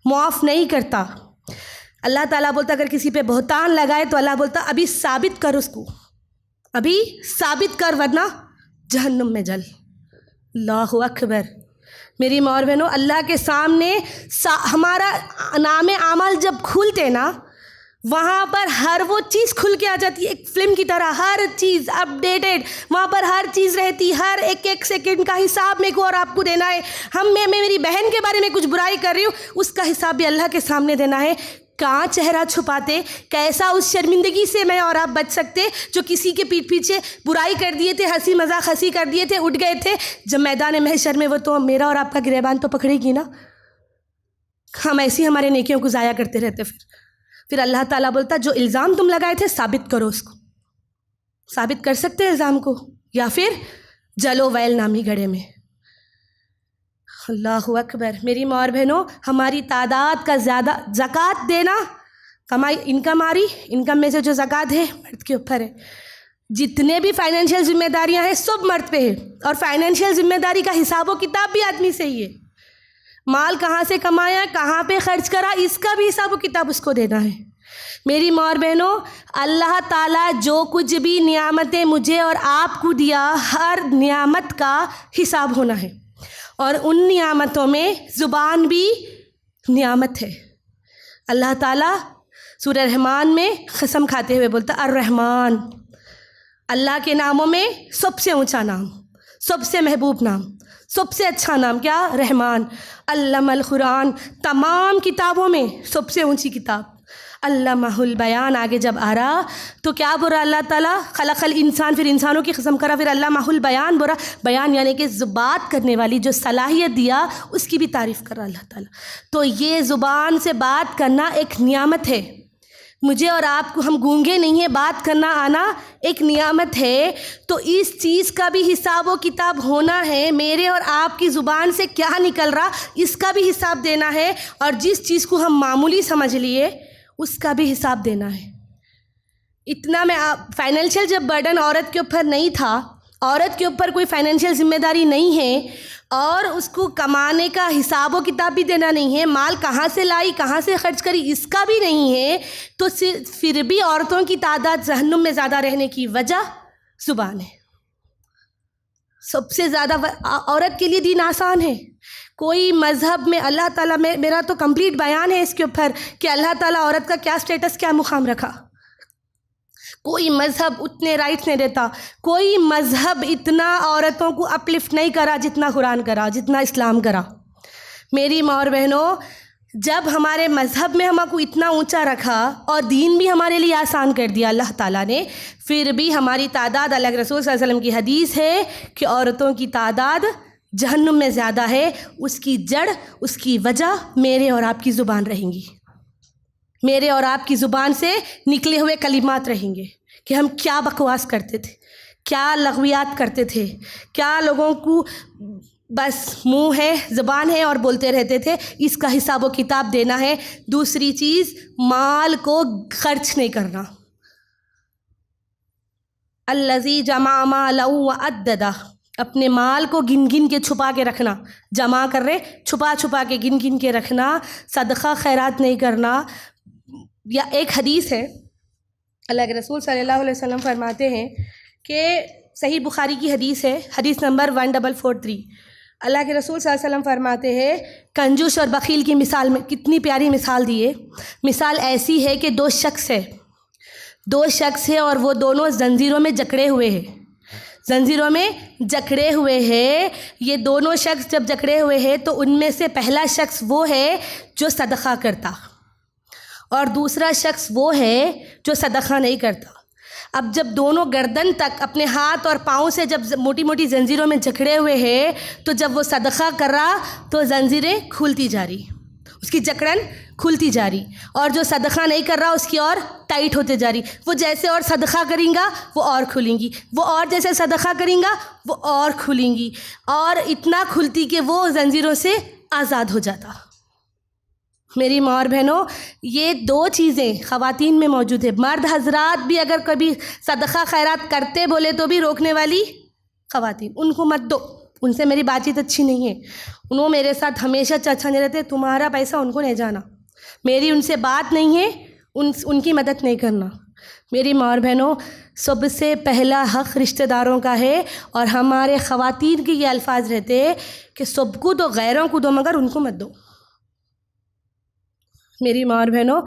Speaker 1: معاف نہیں کرتا. اللہ تعالیٰ بولتا اگر کسی پہ بہتان لگائے تو اللہ بولتا ابھی ثابت کر، اس کو ابھی ثابت کر ورنہ جہنم میں جل. اللہ اکبر. میری ماں اور بہنوں، اللہ کے سامنے ہمارا نام اعمال جب کھولتے نا، وہاں پر ہر وہ چیز کھل کے آ جاتی ہے، ایک فلم کی طرح ہر چیز اپڈیٹڈ، وہاں پر ہر چیز رہتی، ہر ایک سیکنڈ کا حساب میرے کو اور آپ کو دینا ہے. میں میری بہن کے بارے میں کچھ برائی کر رہی ہوں، اس کا حساب بھی اللہ کے سامنے دینا ہے. کہاں چہرہ چھپاتے، کیسا اس شرمندگی سے میں اور آپ بچ سکتے جو کسی کے پیٹھ پیچھے برائی کر دیے تھے، ہنسی مذاق ہنسی کر دیے تھے، اٹھ گئے تھے. جب میدان محشر میں وہ تو میرا اور آپ کا گریبان تو پکڑے گی نا. ہم ایسی ہمارے نیکیوں کو ضائع کرتے رہتے. پھر اللہ تعالیٰ بولتا جو الزام تم لگائے تھے ثابت کرو، اس کو ثابت کر سکتے الزام کو، یا پھر جلو ویل نامی گڑھے میں. اللہ اکبر. میری ماں اور بہنوں، ہماری تعداد کا زیادہ زکوٰۃ دینا، کمائی انکم میں سے جو زکوٰۃ ہے مرد کے اوپر ہے. جتنے بھی فائنینشیل ذمہ داریاں ہیں سب مرد پہ ہے، اور فائنینشیل ذمہ داری کا حساب و کتاب بھی آدمی سے ہی ہے. مال کہاں سے کمایا، کہاں پہ خرچ کرا، اس کا بھی حساب و کتاب اس کو دینا ہے. میری ماں اور بہنوں، اللہ تعالیٰ جو کچھ بھی نعمتیں مجھے اور آپ کو دیا، ہر نعمت کا حساب ہونا ہے. اور ان نعمتوں میں زبان بھی نعمت ہے. اللہ تعالیٰ سورہ رحمان میں قسم کھاتے ہوئے بولتا الرحمن، اللہ کے ناموں میں سب سے اونچا نام، سب سے محبوب نام، سب سے اچھا نام کیا؟ رحمان. علم القرآن، تمام کتابوں میں سب سے اونچی کتاب. علمہ البیان آگے جب آ رہا تو کیا بولا اللہ تعالیٰ؟ خلق الانسان، پھر انسانوں کی قسم کرا، پھر علمہ البیان بولا. بیان یعنی کہ بات کرنے والی جو صلاحیت دیا اس کی بھی تعریف کر رہا اللہ تعالیٰ. تو یہ زبان سے بات کرنا ایک نعمت ہے. مجھے اور آپ کو، ہم گونگے نہیں ہیں، بات کرنا آنا ایک نعمت ہے. تو اس چیز کا بھی حساب و کتاب ہونا ہے. میرے اور آپ کی زبان سے کیا نکل رہا اس کا بھی حساب دینا ہے. اور جس چیز کو ہم معمولی سمجھ لیے اس کا بھی حساب دینا ہے. اتنا میں فائنینشیل جب برڈن عورت کے اوپر نہیں تھا، عورت کے اوپر کوئی فائنینشیل ذمہ داری نہیں ہے، اور اس کو کمانے کا حساب و کتاب بھی دینا نہیں ہے، مال کہاں سے لائی کہاں سے خرچ کری اس کا بھی نہیں ہے، تو پھر بھی عورتوں کی تعداد جہنم میں زیادہ رہنے کی وجہ زبان ہے. سب سے زیادہ عورت کے لیے دین آسان ہے. کوئی مذہب میں اللہ تعالیٰ میں، میرا تو کمپلیٹ بیان ہے اس کے اوپر کہ اللہ تعالیٰ عورت کا کیا سٹیٹس، کیا مقام رکھا. کوئی مذہب اتنے رائٹس نہیں دیتا، کوئی مذہب اتنا عورتوں کو اپلفٹ نہیں کرا جتنا قرآن کرا، جتنا اسلام کرا. میری ماں اور بہنوں، جب ہمارے مذہب میں ہم کو اتنا اونچا رکھا اور دین بھی ہمارے لیے آسان کر دیا اللہ تعالیٰ نے، پھر بھی ہماری تعداد، اللہ کے رسول صلی اللہ علیہ وسلم کی حدیث ہے کہ عورتوں کی تعداد جہنم میں زیادہ ہے. اس کی جڑ، اس کی وجہ میرے اور آپ کی زبان رہیں گی. میرے اور آپ کی زبان سے نکلے ہوئے کلمات رہیں گے کہ ہم کیا بکواس کرتے تھے، کیا لغویات کرتے تھے، کیا لوگوں کو بس منہ ہے، زبان ہے اور بولتے رہتے تھے. اس کا حساب و کتاب دینا ہے. دوسری چیز، مال کو خرچ نہیں کرنا. الذی جمع مالہ وعددہ، اپنے مال کو گن گن کے چھپا کے رکھنا. جمع کر رہے، چھپا چھپا کے گن گن کے رکھنا. صدقہ خیرات نہیں کرنا. یا ایک حدیث ہے، اللہ کے رسول صلی اللہ علیہ وسلم فرماتے ہیں کہ صحیح بخاری کی حدیث ہے، حدیث نمبر 1443. اللہ کے رسول صلی اللہ علیہ وسلم فرماتے ہیں کنجوس اور بخیل کی مثال میں کتنی پیاری مثال دی ہے. مثال ایسی ہے کہ دو شخص ہے اور وہ دونوں زنجیروں میں جکڑے ہوئے ہیں. زنجیروں میں جکڑے ہوئے ہیں. یہ دونوں شخص جب جکڑے ہوئے ہیں تو ان میں سے پہلا شخص وہ ہے جو صدقہ کرتا، اور دوسرا شخص وہ ہے جو صدقہ نہیں کرتا. اب جب دونوں گردن تک اپنے ہاتھ اور پاؤں سے جب موٹی موٹی زنجیروں میں جکڑے ہوئے ہیں، تو جب وہ صدقہ کر رہا تو زنجیریں کھلتی جا رہی، اس کی جکڑن کھلتی جا رہی، اور جو صدقہ نہیں کر رہا اس کی اور ٹائٹ ہوتے جا رہی. وہ جیسے اور صدقہ کریں گا وہ اور کھلیں گی، وہ اور جیسے صدقہ کریں گا وہ اور کھلیں گی، اور اتنا کھلتی کہ وہ زنجیروں سے آزاد ہو جاتا. میری ماں اور بہنوں، یہ دو چیزیں خواتین میں موجود ہے. مرد حضرات بھی اگر کبھی صدقہ خیرات کرتے بولے تو بھی روکنے والی خواتین. ان کو مت دو، ان سے میری بات چیت اچھی نہیں ہے، انہوں میرے ساتھ ہمیشہ اچھا نہیں رہتے، تمہارا پیسہ ان کو نہیں جانا، میری ان سے بات نہیں ہے، ان کی مدد نہیں کرنا. میری ماں اور بہنوں، سب سے پہلا حق رشتہ داروں کا ہے، اور ہمارے خواتین کے یہ الفاظ رہتے ہیں کہ سب کو دو، غیروں کو دو، مگر ان کو مت دو. میری ماں اور بہنوں،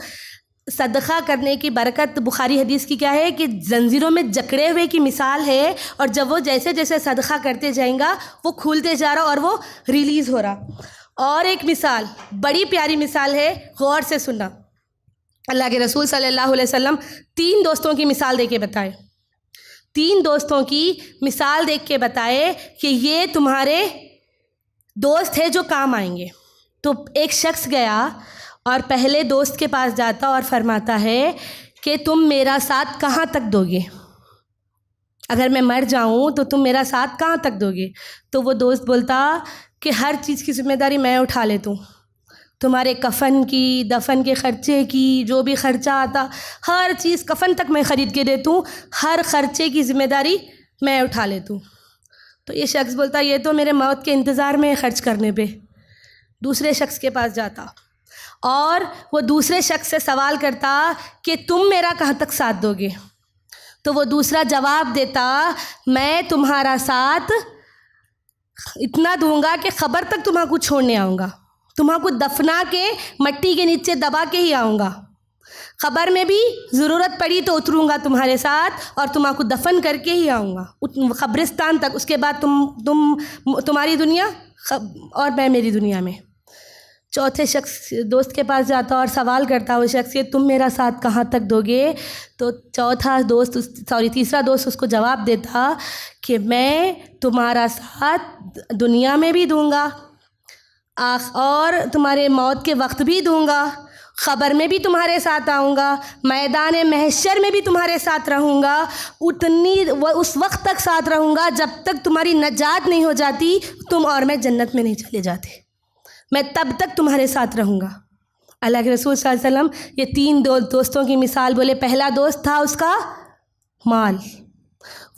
Speaker 1: صدقہ کرنے کی برکت بخاری حدیث کی کیا ہے کہ زنجیروں میں جکڑے ہوئے کی مثال ہے، اور جب وہ جیسے جیسے صدقہ کرتے جائیں گا وہ کھولتے جا رہا اور وہ ریلیز ہو رہا. اور ایک مثال، بڑی پیاری مثال ہے، غور سے سننا. اللہ کے رسول صلی اللہ علیہ وسلم 3 دوستوں کی مثال دے کے بتائے، 3 دوستوں کی مثال دیکھ کے بتائے کہ یہ تمہارے دوست ہیں جو کام آئیں گے. تو ایک شخص گیا اور پہلے دوست کے پاس جاتا اور فرماتا ہے کہ تم میرا ساتھ کہاں تک دو گے؟ اگر میں مر جاؤں تو تم میرا ساتھ کہاں تک دو گے؟ تو وہ دوست بولتا کہ ہر چیز کی ذمہ داری میں اٹھا لیتا ہوں، تمہارے کفن کی، دفن کے خرچے کی، جو بھی خرچہ آتا ہر چیز، کفن تک میں خرید کے دیتا ہوں، ہر خرچے کی ذمہ داری میں اٹھا لیتا ہوں. تو یہ شخص بولتا یہ تو میرے موت کے انتظار میں ہے خرچ کرنے پہ. دوسرے شخص کے پاس جاتا اور وہ دوسرے شخص سے سوال کرتا کہ تم میرا کہاں تک ساتھ دو گے؟ تو وہ دوسرا جواب دیتا میں تمہارا ساتھ اتنا دوں گا کہ قبر تک تمہاں کو چھوڑنے آؤں گا، تمہاں کو دفنا کے مٹی کے نیچے دبا کے ہی آؤں گا، قبر میں بھی ضرورت پڑی تو اتروں گا تمہارے ساتھ اور تمہاں کو دفن کر کے ہی آؤں گا قبرستان تک. اس کے بعد تمہاری دنیا اور میں میری دنیا میں. چوتھے شخص دوست کے پاس جاتا اور سوال کرتا وہ شخص کہ تم میرا ساتھ کہاں تک دو گے؟ تو تیسرا دوست اس کو جواب دیتا کہ میں تمہارا ساتھ دنیا میں بھی دوں گا اور تمہارے موت کے وقت بھی دوں گا، قبر میں بھی تمہارے ساتھ آؤں گا، میدان محشر میں بھی تمہارے ساتھ رہوں گا، اس وقت تک ساتھ رہوں گا جب تک تمہاری نجات نہیں ہو جاتی، تم اور میں جنت میں نہیں چلے جاتے، میں تب تک تمہارے ساتھ رہوں گا. اللہ کے رسول صلی اللہ علیہ وسلم یہ 3 دوستوں کی مثال بولے. پہلا دوست تھا اس کا مال،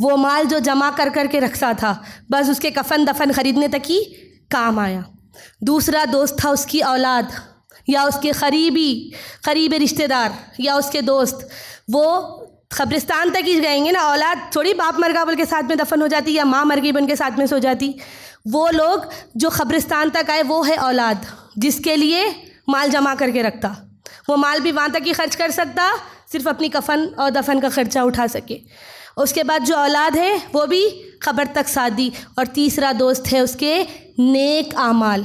Speaker 1: وہ مال جو جمع کر کے رکھتا تھا، بس اس کے کفن دفن خریدنے تک ہی کام آیا. دوسرا دوست تھا اس کی اولاد یا اس کے قریب رشتہ دار یا اس کے دوست. وہ قبرستان تک ہی جائیں گے نا، اولاد تھوڑی باپ مر گیا بول کے ساتھ میں دفن ہو جاتی یا ماں مر گئی بن کے ساتھ میں سو جاتی. وہ لوگ جو قبرستان تک آئے وہ ہے اولاد، جس کے لیے مال جمع کر کے رکھتا، وہ مال بھی وہاں تک ہی خرچ کر سکتا صرف اپنی کفن اور دفن کا خرچہ اٹھا سکے. اس کے بعد جو اولاد ہے وہ بھی قبر تک ساتھ دی. اور تیسرا دوست ہے اس کے نیک اعمال،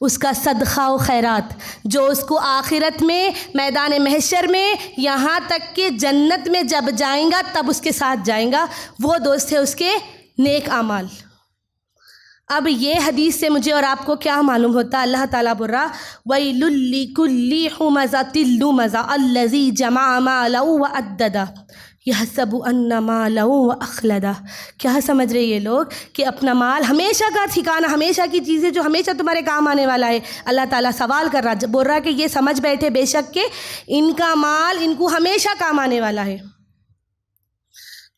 Speaker 1: اس کا صدقہ و خیرات، جو اس کو آخرت میں میدان محشر میں یہاں تک کہ جنت میں جب جائیں گا تب اس کے ساتھ جائیں گا. وہ دوست ہے اس کے نیک اعمال. اب یہ حدیث سے مجھے اور آپ کو کیا معلوم ہوتا؟ اللہ تعالیٰ بول رہا وَيْلٌ لِّكُلِّ ہُمَزَةٍ لُّمَزَةٍ الَّذِي جَمَعَ مَالَهُ وَعَدَّدَهُ يَحْسَبُ أَنَّ مَالَهُ وَأَخْلَدَهُ. کیا سمجھ رہے یہ لوگ کہ اپنا مال ہمیشہ کا ٹھکانہ، ہمیشہ کی چیزیں جو ہمیشہ تمہارے کام آنے والا ہے. اللہ تعالیٰ سوال کر رہا، بول رہا کہ یہ سمجھ بیٹھے بے شک کہ ان کا مال ان کو ہمیشہ کام آنے والا ہے.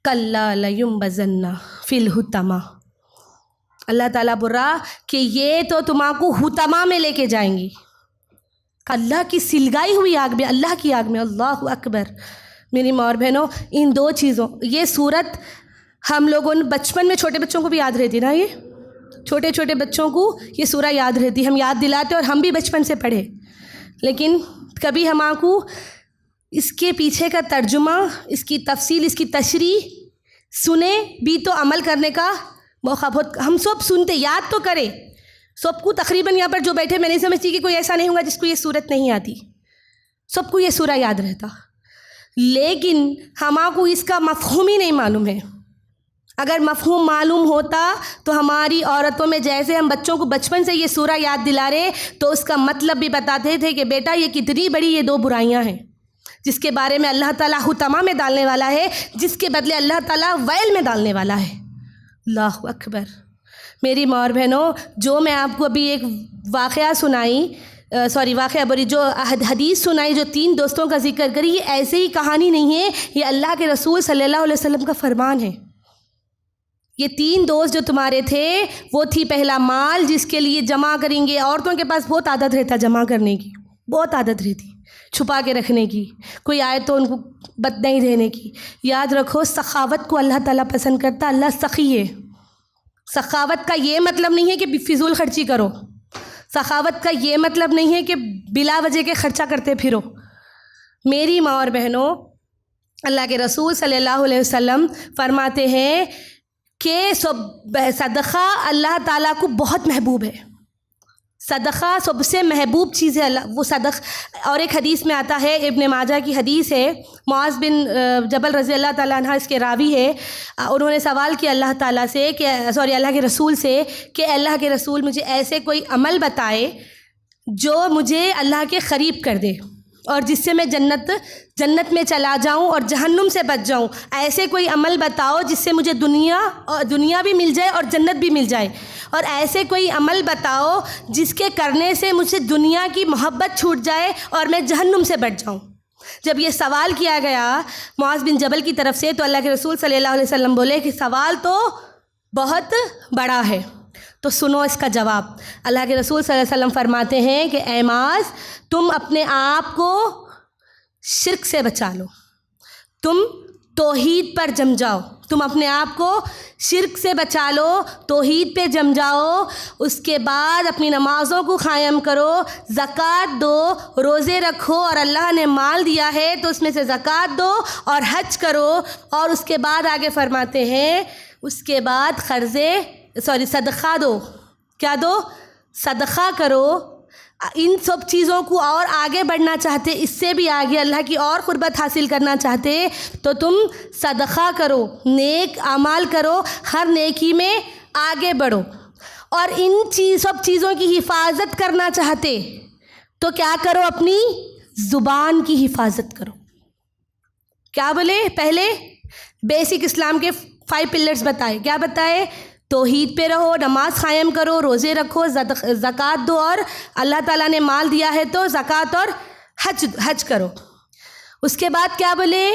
Speaker 1: كَلَّا لَيُنبَذَنَّ فِي الْحُطَمَةِ. اللہ تعالیٰ بول رہا کہ یہ تو تمہاں کو حطمہ میں لے کے جائیں گی، اللہ کی سلگائی ہوئی آگ میں، اللہ کی آگ میں. اللہ اکبر. میری ماں اور بہنوں، ان 2 چیزوں، یہ صورت ہم لوگوں نے بچپن میں چھوٹے بچوں کو بھی یاد رہتی نا، یہ چھوٹے چھوٹے بچوں کو یہ سورہ یاد رہتی، ہم یاد دلاتے اور ہم بھی بچپن سے پڑھے، لیکن کبھی ہم کو اس کے پیچھے کا ترجمہ، اس کی تفصیل، اس کی تشریح سنے بھی تو عمل کرنے کا موقع بہت. ہم سب سنتے، یاد تو کرے سب کو. تقریباً یہاں پر جو بیٹھے میں نہیں سمجھتی کہ کوئی ایسا نہیں ہوگا جس کو یہ صورت نہیں آتی، سب کو یہ سورہ یاد رہتا، لیکن ہمارا کو اس کا مفہوم ہی نہیں معلوم ہے. اگر مفہوم معلوم ہوتا تو ہماری عورتوں میں جیسے ہم بچوں کو بچپن سے یہ سورہ یاد دلا رہے تو اس کا مطلب بھی بتاتے تھے کہ بیٹا یہ کتنی بڑی یہ 2 برائیاں ہیں جس کے بارے میں اللہ تعالیٰ حطمہ میں ڈالنے والا ہے، جس کے بدلے اللہ تعالیٰ ویل میں ڈالنے والا ہے. اللہ اکبر. میری ماں اور بہنوں، جو میں آپ کو ابھی ایک واقعہ سنائی واقعہ بری جو حدیث سنائی، جو 3 دوستوں کا ذکر کری، یہ ایسے ہی کہانی نہیں ہے، یہ اللہ کے رسول صلی اللہ علیہ وسلم کا فرمان ہے۔ یہ 3 دوست جو تمہارے تھے، وہ تھی پہلا مال جس کے لیے جمع کریں گے۔ عورتوں کے پاس بہت عادت رہتا جمع کرنے کی، بہت عادت رہتی چھپا کے رکھنے کی، کوئی آئے تو ان کو بد نہیں دینے کی۔ یاد رکھو، سخاوت کو اللہ تعالیٰ پسند کرتا، اللہ سخی ہے۔ سخاوت کا یہ مطلب نہیں ہے کہ فضول خرچی کرو، سخاوت کا یہ مطلب نہیں ہے کہ بلا وجہ کے خرچہ کرتے پھرو۔ میری ماں اور بہنوں، اللہ کے رسول صلی اللہ علیہ وسلم فرماتے ہیں کہ صدقہ اللہ تعالیٰ کو بہت محبوب ہے۔ صدقہ سب سے محبوب چیز ہے اللہ، وہ صدقہ۔ اور ایک حدیث میں آتا ہے، ابن ماجہ کی حدیث ہے، معاذ بن جبل رضی اللہ تعالیٰ عنہ اس کے راوی ہے، انہوں نے سوال کیا اللہ تعالیٰ سے کہ اللہ کے رسول سے کہ اللہ کے رسول مجھے ایسے کوئی عمل بتائے جو مجھے اللہ کے قریب کر دے اور جس سے میں جنت میں چلا جاؤں اور جہنم سے بچ جاؤں۔ ایسے کوئی عمل بتاؤ جس سے مجھے دنیا بھی مل جائے اور جنت بھی مل جائے، اور ایسے کوئی عمل بتاؤ جس کے کرنے سے مجھے دنیا کی محبت چھوٹ جائے اور میں جہنم سے بچ جاؤں۔ جب یہ سوال کیا گیا معاذ بن جبل کی طرف سے، تو اللہ کے رسول صلی اللہ علیہ وسلم بولے کہ سوال تو بہت بڑا ہے، تو سنو اس کا جواب۔ اللہ کے رسول صلی اللہ علیہ وسلم فرماتے ہیں کہ اے معاذ، تم اپنے آپ کو شرک سے بچا لو، تم توحید پر جم جاؤ، تم اپنے آپ کو شرک سے بچا لو، توحید پہ جم جاؤ، اس کے بعد اپنی نمازوں کو قائم کرو، زکوٰۃ دو، روزے رکھو، اور اللہ نے مال دیا ہے تو اس میں سے زکوٰۃ دو اور حج کرو، اور اس کے بعد آگے فرماتے ہیں اس کے بعد صدقہ دو۔ کیا دو؟ صدقہ کرو۔ ان سب چیزوں کو اور آگے بڑھنا چاہتے، اس سے بھی آگے اللہ کی اور قربت حاصل کرنا چاہتے تو تم صدقہ کرو، نیک اعمال کرو، ہر نیکی میں آگے بڑھو۔ اور ان سب چیزوں کی حفاظت کرنا چاہتے تو کیا کرو؟ اپنی زبان کی حفاظت کرو۔ کیا بولے؟ پہلے بیسک اسلام کے 5 پلرز بتائے۔ کیا بتائے؟ توحید پہ رہو، نماز قائم کرو، روزے رکھو، زکوٰۃ دو، اور اللہ تعالیٰ نے مال دیا ہے تو زکوٰۃ اور حج کرو۔ اس کے بعد کیا بولے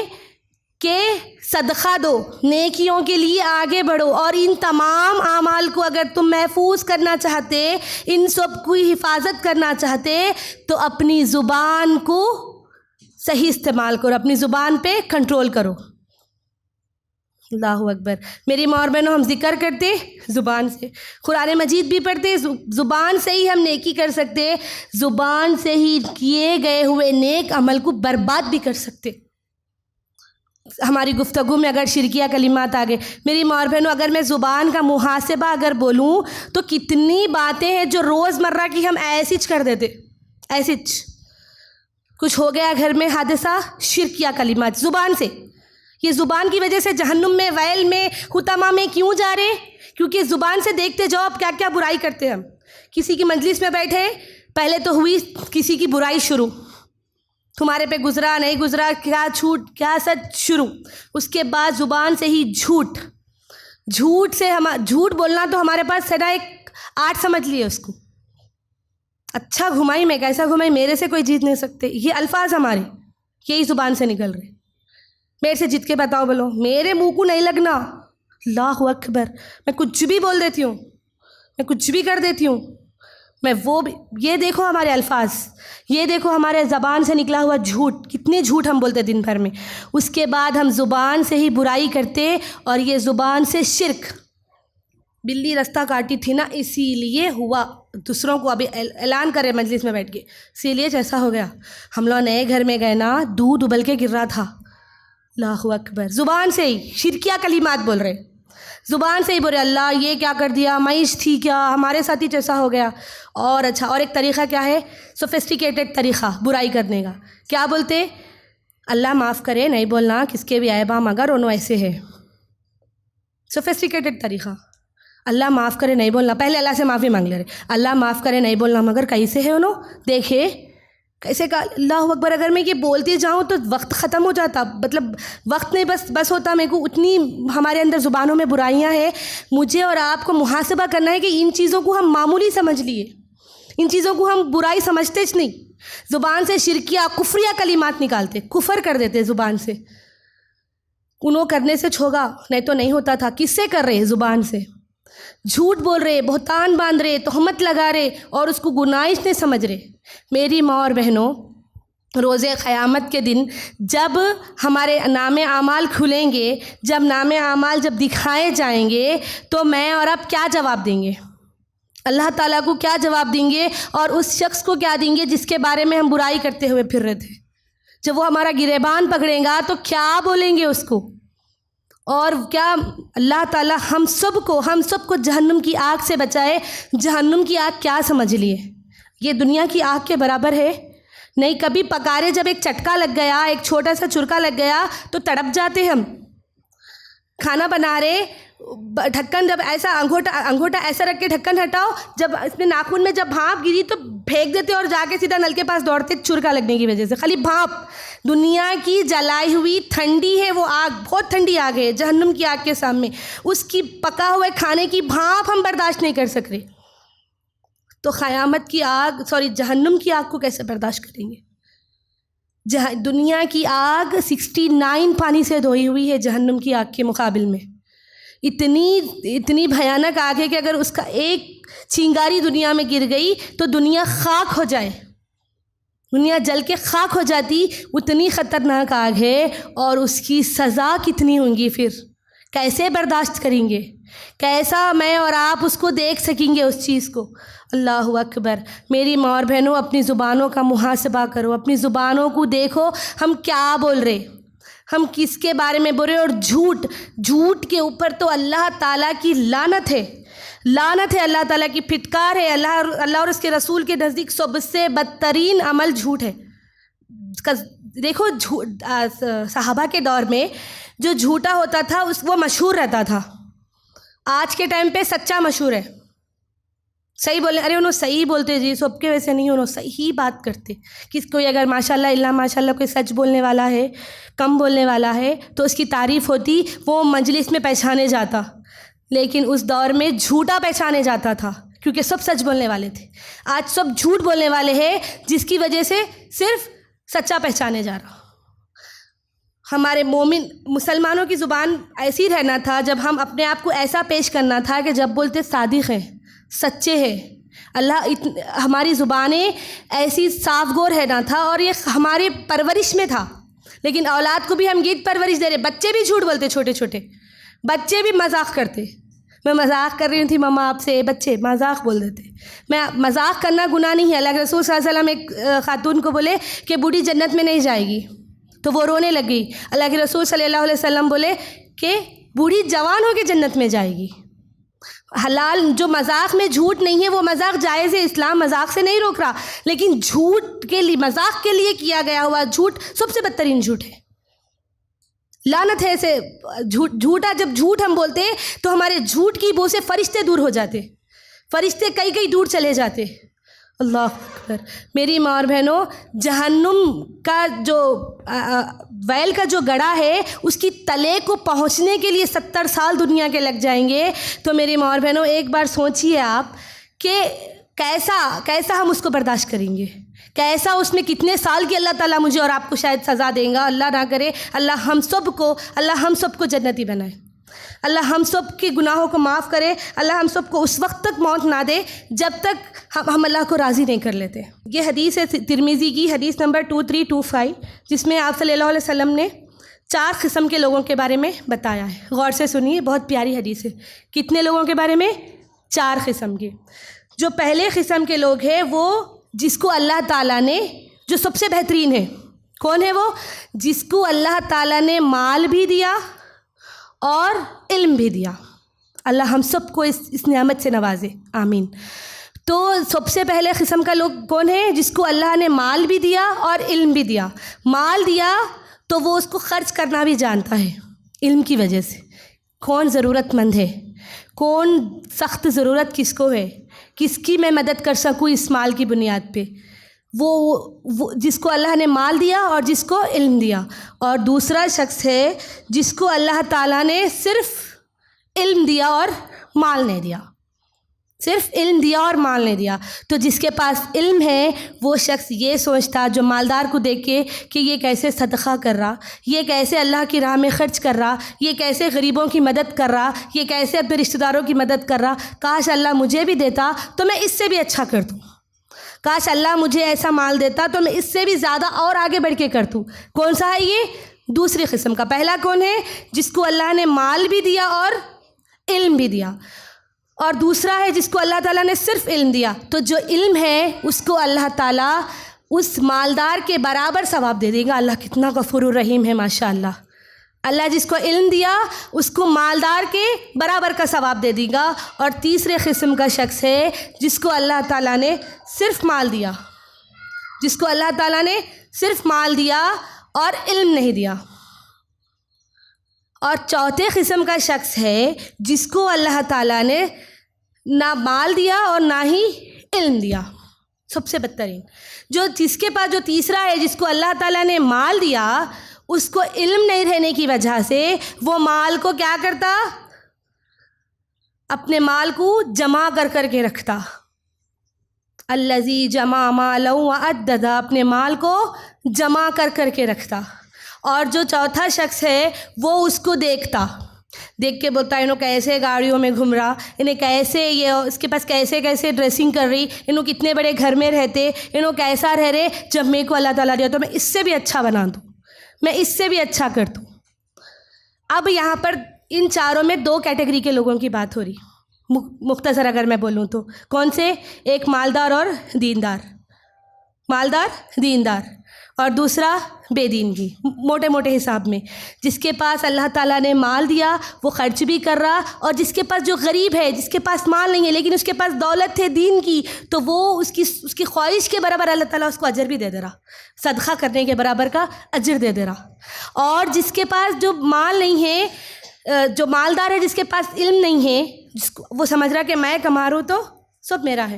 Speaker 1: کہ صدقہ دو، نیکیوں کے لیے آگے بڑھو، اور ان تمام اعمال کو اگر تم محفوظ کرنا چاہتے، ان سب کی حفاظت کرنا چاہتے تو اپنی زبان کو صحیح استعمال کرو، اپنی زبان پہ کنٹرول کرو۔ اللہ اکبر۔ میری ماں اور بہنوں، ہم ذکر کرتے زبان سے، قرآن مجید بھی پڑھتے، زبان سے ہی ہم نیکی کر سکتے، زبان سے ہی کیے گئے ہوئے نیک عمل کو برباد بھی کر سکتے۔ ہماری گفتگو میں اگر شرکیہ کلمات آ گئے، میری ماں اور بہنوں، اگر میں زبان کا محاسبہ اگر بولوں تو کتنی باتیں ہیں جو روز مرہ کی ہم ایسیچ کر دیتے، ایسیچ۔ کچھ ہو گیا گھر میں حادثہ، شرکیہ کلمات زبان سے۔ یہ زبان کی وجہ سے جہنم میں، ویل میں، حطمہ میں کیوں جا رہے؟ کیونکہ زبان سے دیکھتے جاؤ اب کیا کیا برائی کرتے ہم۔ کسی کی مجلس میں بیٹھے، پہلے تو ہوئی کسی کی برائی شروع، تمہارے پہ گزرا نہیں گزرا، کیا جھوٹ کیا سچ شروع۔ اس کے بعد زبان سے ہی جھوٹ سے جھوٹ بولنا تو ہمارے پاس سدا ایک آرٹ سمجھ لیے اس کو۔ اچھا گھمائی میں کیسا گھمائی، میرے سے کوئی جیت نہیں سکتے، یہ الفاظ ہمارے یہی زبان سے نکل رہے۔ میرے سے جیت کے بتاؤ، بولو میرے منہ کو نہیں لگنا۔ اللہ اکبر۔ میں کچھ بھی بول دیتی ہوں، میں کچھ بھی کر دیتی ہوں، میں وہ بھی۔ یہ دیکھو ہمارے الفاظ، یہ دیکھو ہمارے زبان سے نکلا ہوا جھوٹ، کتنے جھوٹ ہم بولتے دن بھر میں۔ اس کے بعد ہم زبان سے ہی برائی کرتے، اور یہ زبان سے شرک۔ بلی رستہ کاٹی تھی نا، اسی لیے ہوا، دوسروں کو ابھی اعلان کرے مجلس میں بیٹھ کے، اسی لیے جیسا ہو گیا۔ ہم لوگ نئے گھر میں گئے نا، دودھ ابل کے گر رہا تھا۔ اللہ اکبر۔ زبان سے ہی شرکیہ کلمات بول رہے، زبان سے ہی بول رہے، اللہ یہ کیا کر دیا، معیش تھی کیا، ہمارے ساتھ ہی جیسا ہو گیا۔ اور اچھا، اور ایک طریقہ کیا ہے، سوفسٹیکیٹڈ طریقہ برائی کرنے کا۔ کیا بولتے؟ اللہ معاف کرے نہیں بولنا، کس کے بھی عیبہ مگر انہوں ایسے ہے۔ سوفسٹیکیٹڈ طریقہ، اللہ معاف کرے نہیں بولنا، پہلے اللہ سے معافی مانگ لے رہے، اللہ معاف کرے نہیں بولنا مگر کیسے ہے انہوں، دیکھے کیسے کہا۔ اللہ اکبر۔ اگر میں یہ بولتی جاؤں تو وقت ختم ہو جاتا، مطلب وقت نہیں بس ہوتا میرے کو، اتنی ہمارے اندر زبانوں میں برائیاں ہیں۔ مجھے اور آپ کو محاسبہ کرنا ہے کہ ان چیزوں کو ہم معمولی سمجھ لیے، ان چیزوں کو ہم برائی سمجھتے نہیں. زبان سے شرکیہ کفریہ کلمات نکالتے, کفر کر دیتے زبان سے. انہوں کرنے سے چھوگا, نہیں تو نہیں ہوتا تھا. کس سے کر رہے؟ زبان سے. جھوٹ بول رہے, بہتان باندھ رہے, تہمت لگا رہے اور اس کو گناہش نہیں سمجھ رہے. میری ماں اور بہنوں, روز قیامت کے دن جب ہمارے نام اعمال کھلیں گے, جب نام اعمال جب دکھائے جائیں گے, تو میں اور آپ کیا جواب دیں گے؟ اللہ تعالیٰ کو کیا جواب دیں گے اور اس شخص کو کیا دیں گے جس کے بارے میں ہم برائی کرتے ہوئے پھر رہے تھے؟ جب وہ ہمارا گریبان پکڑیں گا تو کیا بولیں گے اس کو؟ اور کیا اللہ تعالیٰ ہم سب کو جہنم کی آگ سے بچائے. جہنم کی آگ کیا سمجھ لیے؟ یہ دنیا کی آگ کے برابر ہے نہیں. کبھی پکارے جب ایک چٹکا لگ گیا, ایک چھوٹا سا چرکا لگ گیا تو تڑپ جاتے ہم. کھانا بنا رہے, ڈھکن جب ایسا انگوٹھا ایسا رکھ کے ڈھکن ہٹاؤ, جب اس میں ناخن میں جب بھانپ گری تو پھینک دیتے اور جا کے سیدھا نل کے پاس دوڑتے چرکا لگنے کی وجہ سے. خالی بھانپ. دنیا کی جلائی ہوئی ٹھنڈی ہے وہ آگ, بہت ٹھنڈی آگ ہے جہنم کی آگ کے سامنے. اس کی پکا ہوئے کھانے کی بھانپ ہم برداشت نہیں کر سک رہے, تو قیامت کی آگ جہنم کی آگ کو کیسے برداشت کریں گے؟ دنیا کی آگ 69 پانی سے دھوئی ہوئی ہے جہنم کی آگ کے مقابل میں. اتنی بھیانک آگ ہے کہ اگر اس کا ایک چنگاری دنیا میں گر گئی تو دنیا خاک ہو جائے, دنیا جل کے خاک ہو جاتی. اتنی خطرناک آگ ہے, اور اس کی سزا کتنی ہوں گی. پھر کیسے برداشت کریں گے؟ کیسا میں اور آپ اس کو دیکھ سکیں گے اس چیز کو؟ اللہ اکبر. میری ماں اور بہنوں, اپنی زبانوں کا محاسبہ کرو, اپنی زبانوں کو دیکھو ہم کیا بول رہے, ہم کس کے بارے میں بول رہے. اور جھوٹ کے اوپر تو اللہ تعالیٰ کی لعنت ہے, لعنت ہے, اللہ تعالیٰ کی پھٹکار ہے. اللہ اور اس کے رسول کے نزدیک سب سے بدترین عمل جھوٹ ہے. دیکھو صحابہ کے دور میں جو جھوٹا ہوتا تھا وہ مشہور رہتا تھا. آج کے ٹائم پہ سچا مشہور ہے. صحیح بولے, ارے انہوں صحیح بولتے جی, سب کے ویسے نہیں, انہوں صحیح بات کرتے. کوئی اگر ماشاء اللہ کوئی سچ بولنے والا ہے, کم بولنے والا ہے, تو اس کی تعریف ہوتی, وہ مجلس میں پہچانے جاتا. لیکن اس دور میں جھوٹا پہچانے جاتا تھا, کیونکہ سب سچ بولنے والے تھے. آج سب جھوٹ بولنے والے ہیں, جس کی وجہ سے صرف سچا پہچانے جا رہا. ہمارے مومن مسلمانوں کی زبان ایسی رہنا تھا, جب ہم اپنے آپ کو ایسا پیش کرنا تھا کہ جب بولتے صادق ہیں, سچے ہیں. ہماری زبانیں ایسی صاف گور رہنا تھا, اور یہ ہمارے پرورش میں تھا. لیکن اولاد کو بھی ہم گیت پرورش دے رہے. بچے بھی جھوٹ بولتے, چھوٹے چھوٹے بچے بھی مذاق کرتے. میں مذاق کر رہی تھی ماما آپ سے, بچے مذاق بول دیتے. میں مذاق کرنا گناہ نہیں ہے. اللہ کے رسول صلی اللہ علیہ وسلم ایک خاتون کو بولے کہ بوڑھی جنت میں نہیں جائے گی, تو وہ رونے لگ گئی. اللہ کے رسول صلی اللہ علیہ وسلم بولے کہ بوڑھی جوان ہو کے جنت میں جائے گی. حلال جو مذاق میں جھوٹ نہیں ہے وہ مذاق جائز ہے, اسلام مذاق سے نہیں روک رہا. لیکن جھوٹ کے لیے, مذاق کے لیے کیا گیا ہوا جھوٹ سب سے بدترین جھوٹ ہے. لعنت ہے ایسے جھوٹا. جب جھوٹ ہم بولتے تو ہمارے جھوٹ کی بو سے فرشتے دور ہو جاتے, فرشتے کئی دور چلے جاتے. اللہ اکبر. میری ماں اور بہنوں, جہنم کا جو ویل کا جو گڑھا ہے, اس کی تلے کو پہنچنے کے لیے 70 سال دنیا کے لگ جائیں گے. تو میری ماں اور بہنوں, ایک بار سوچیے آپ کہ کیسا ہم اس کو برداشت کریں گے, کیسا اس میں کتنے سال کی اللہ تعالیٰ مجھے اور آپ کو شاید سزا دیں گا. اللہ نہ کرے, اللہ ہم سب کو جنتی بنائے. اللہ ہم سب کے گناہوں کو معاف کرے. اللہ ہم سب کو اس وقت تک موت نہ دے جب تک ہم اللہ کو راضی نہیں کر لیتے. یہ حدیث ہے ترمذی کی, حدیث نمبر 2325, جس میں آپ صلی اللہ علیہ وسلم نے 4 قسم کے لوگوں کے بارے میں بتایا ہے. غور سے سنیے, بہت پیاری حدیث ہے. کتنے لوگوں کے بارے میں؟ 4 قسم کے. جو پہلے قسم کے لوگ ہیں وہ جس کو اللہ تعالیٰ نے, جو سب سے بہترین ہے, کون ہے وہ؟ جس کو اللہ تعالیٰ نے مال بھی دیا اور علم بھی دیا. اللہ ہم سب کو اس نعمت سے نوازے, آمین. تو سب سے پہلے قسم کا لوگ کون ہے؟ جس کو اللہ نے مال بھی دیا اور علم بھی دیا. مال دیا تو وہ اس کو خرچ کرنا بھی جانتا ہے علم کی وجہ سے. کون ضرورت مند ہے, کون سخت ضرورت کس کو ہے, کس کی میں مدد کر سکوں اس مال کی بنیاد پہ, وہ جس کو اللہ نے مال دیا اور جس کو علم دیا. اور دوسرا شخص ہے جس کو اللہ تعالیٰ نے صرف علم دیا اور مال نہیں دیا, صرف علم دیا اور مال نہیں دیا. تو جس کے پاس علم ہے وہ شخص یہ سوچتا جو مالدار کو دیکھ کے کہ یہ کیسے صدقہ کر رہا, یہ کیسے اللہ کی راہ میں خرچ کر رہا, یہ کیسے غریبوں کی مدد کر رہا, یہ کیسے اپنے رشتہ داروں کی مدد کر رہا, کاش اللہ مجھے بھی دیتا تو میں اس سے بھی اچھا کر دوں, کاش اللہ مجھے ایسا مال دیتا تو میں اس سے بھی زیادہ اور آگے بڑھ کے کر دوں. کون سا ہے یہ؟ دوسری قسم کا. پہلا کون ہے؟ جس کو اللہ نے مال بھی دیا اور علم بھی دیا. اور دوسرا ہے جس کو اللہ تعالیٰ نے صرف علم دیا. تو جو علم ہے اس کو اللہ تعالیٰ اس مالدار کے برابر ثواب دے دے گا. اللہ کتنا غفور الرحیم ہے ماشاء اللہ. اللہ جس کو علم دیا اس کو مالدار کے برابر کا ثواب دے دے گا. اور تیسرے قسم کا شخص ہے جس کو اللہ تعالیٰ نے صرف مال دیا, جس کو اللہ تعالیٰ نے صرف مال دیا اور علم نہیں دیا. اور چوتھے قسم کا شخص ہے جس کو اللہ تعالیٰ نے نہ مال دیا اور نہ ہی علم دیا. سب سے بدترین جس کے پاس جو تیسرا ہے جس کو اللہ تعالیٰ نے مال دیا, اس کو علم نہیں رہنے کی وجہ سے وہ مال کو کیا کرتا؟ اپنے مال کو جمع کر کے رکھتا. الذی جمع مالا وعددا, اپنے مال کو جمع کر کے رکھتا. اور جو چوتھا شخص ہے وہ اس کو دیکھ کے بولتا انہوں کیسے گاڑیوں میں گھوم رہا, انہیں کیسے یہ اس کے پاس کیسے ڈریسنگ کر رہی, انہوں کتنے بڑے گھر میں رہتے, انہوں کیسا رہ رہے, جب میرے کو اللہ تعالیٰ دیا تو میں اس سے بھی اچھا بنا دوں, میں اس سے بھی اچھا کر دوں. اب یہاں پر ان چاروں میں دو کیٹیگری کے لوگوں کی بات ہو رہی, مختصر اگر میں بولوں تو. کون سے؟ ایک مالدار اور دیندار, مالدار دیندار, اور دوسرا بے دین کی. موٹے حساب میں جس کے پاس اللہ تعالیٰ نے مال دیا وہ خرچ بھی کر رہا, اور جس کے پاس جو غریب ہے جس کے پاس مال نہیں ہے لیکن اس کے پاس دولت ہے دین کی, تو وہ اس کی خواہش کے برابر اللہ تعالیٰ اس کو اجر بھی دے دے رہا, صدقہ کرنے کے برابر کا اجر دے دے رہا. اور جس کے پاس جو مال نہیں ہے, جو مالدار ہے جس کے پاس علم نہیں ہے, وہ سمجھ رہا کہ میں کما رہا ہوں تو سب میرا ہے,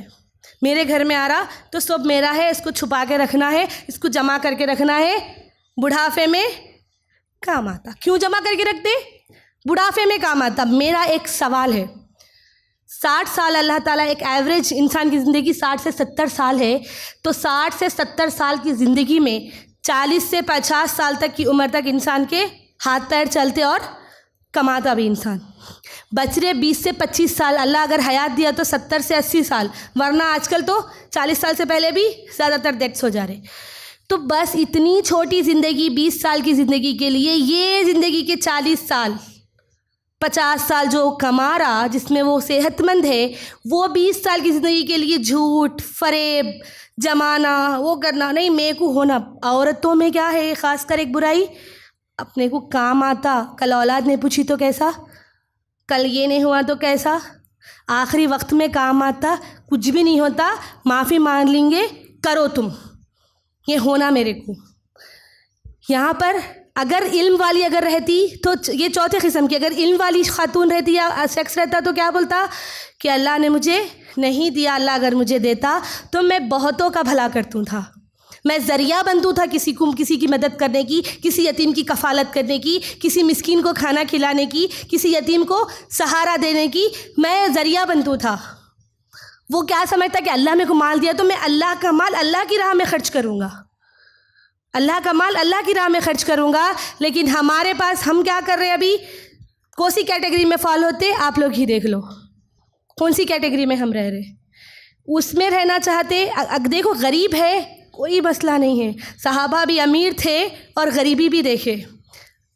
Speaker 1: میرے گھر میں آ رہا تو سب میرا ہے, اس کو چھپا کے رکھنا ہے, اس کو جمع کر کے رکھنا ہے, بڑھاپے میں کام آتا. کیوں جمع کر کے رکھتے؟ بڑھاپے میں کام آتا. میرا ایک سوال ہے, 60 سال اللہ تعالیٰ, ایک ایوریج انسان کی زندگی 60 سے 70 سال ہے, تو 60 سے 70 سال کی زندگی میں 40 سے 50 سال تک کی عمر تک انسان کے ہاتھ پیر چلتے اور کماتا بھی انسان. بچ رہے 20 سے 25 سال, اللہ اگر حیات دیا تو 70 سے 80 سال, ورنہ آج کل تو 40 سال سے پہلے بھی زیادہ تر ڈیتھس ہو جا رہے. تو بس اتنی چھوٹی زندگی 20 سال کی زندگی کے لیے یہ زندگی کے 40 سال 50 سال جو کما رہا, جس میں وہ صحت مند ہے, وہ 20 سال کی زندگی کے لیے جھوٹ فریب جمانا وہ کرنا نہیں. میرے کو ہونا, عورتوں میں کیا ہے خاص کر ایک برائی, اپنے کو کام آتا, کل اولاد نہیں پوچھی تو کیسا, کل یہ نہیں ہوا تو کیسا, آخری وقت میں کام آتا, کچھ بھی نہیں ہوتا معافی مانگ لیں گے, کرو تم, یہ ہونا میرے کو. یہاں پر اگر علم والی اگر رہتی تو یہ چوتھے قسم کی, اگر علم والی خاتون رہتی یا شخص رہتا تو کیا بولتا کہ اللہ نے مجھے نہیں دیا, اللہ اگر مجھے دیتا تو میں بہتوں کا بھلا کرتوں تھا, میں ذریعہ بنتوں تھا کسی کی مدد کرنے کی, کسی یتیم کی کفالت کرنے کی, کسی مسکین کو کھانا کھلانے کی, کسی یتیم کو سہارا دینے کی, میں ذریعہ بنتوں تھا. وہ کیا سمجھتا کہ اللہ میرے کو مال دیا تو میں اللہ کا مال اللہ کی راہ میں خرچ کروں گا, اللہ کا مال اللہ کی راہ میں خرچ کروں گا. لیکن ہمارے پاس ہم کیا کر رہے ہیں ابھی, کون سی کیٹیگری میں فال ہوتے, آپ لوگ ہی دیکھ لو کون سی کیٹیگری میں ہم رہ رہے, اس میں رہنا چاہتے. دیکھو غریب ہے کوئی مسئلہ نہیں ہے, صحابہ بھی امیر تھے اور غریبی بھی دیکھے,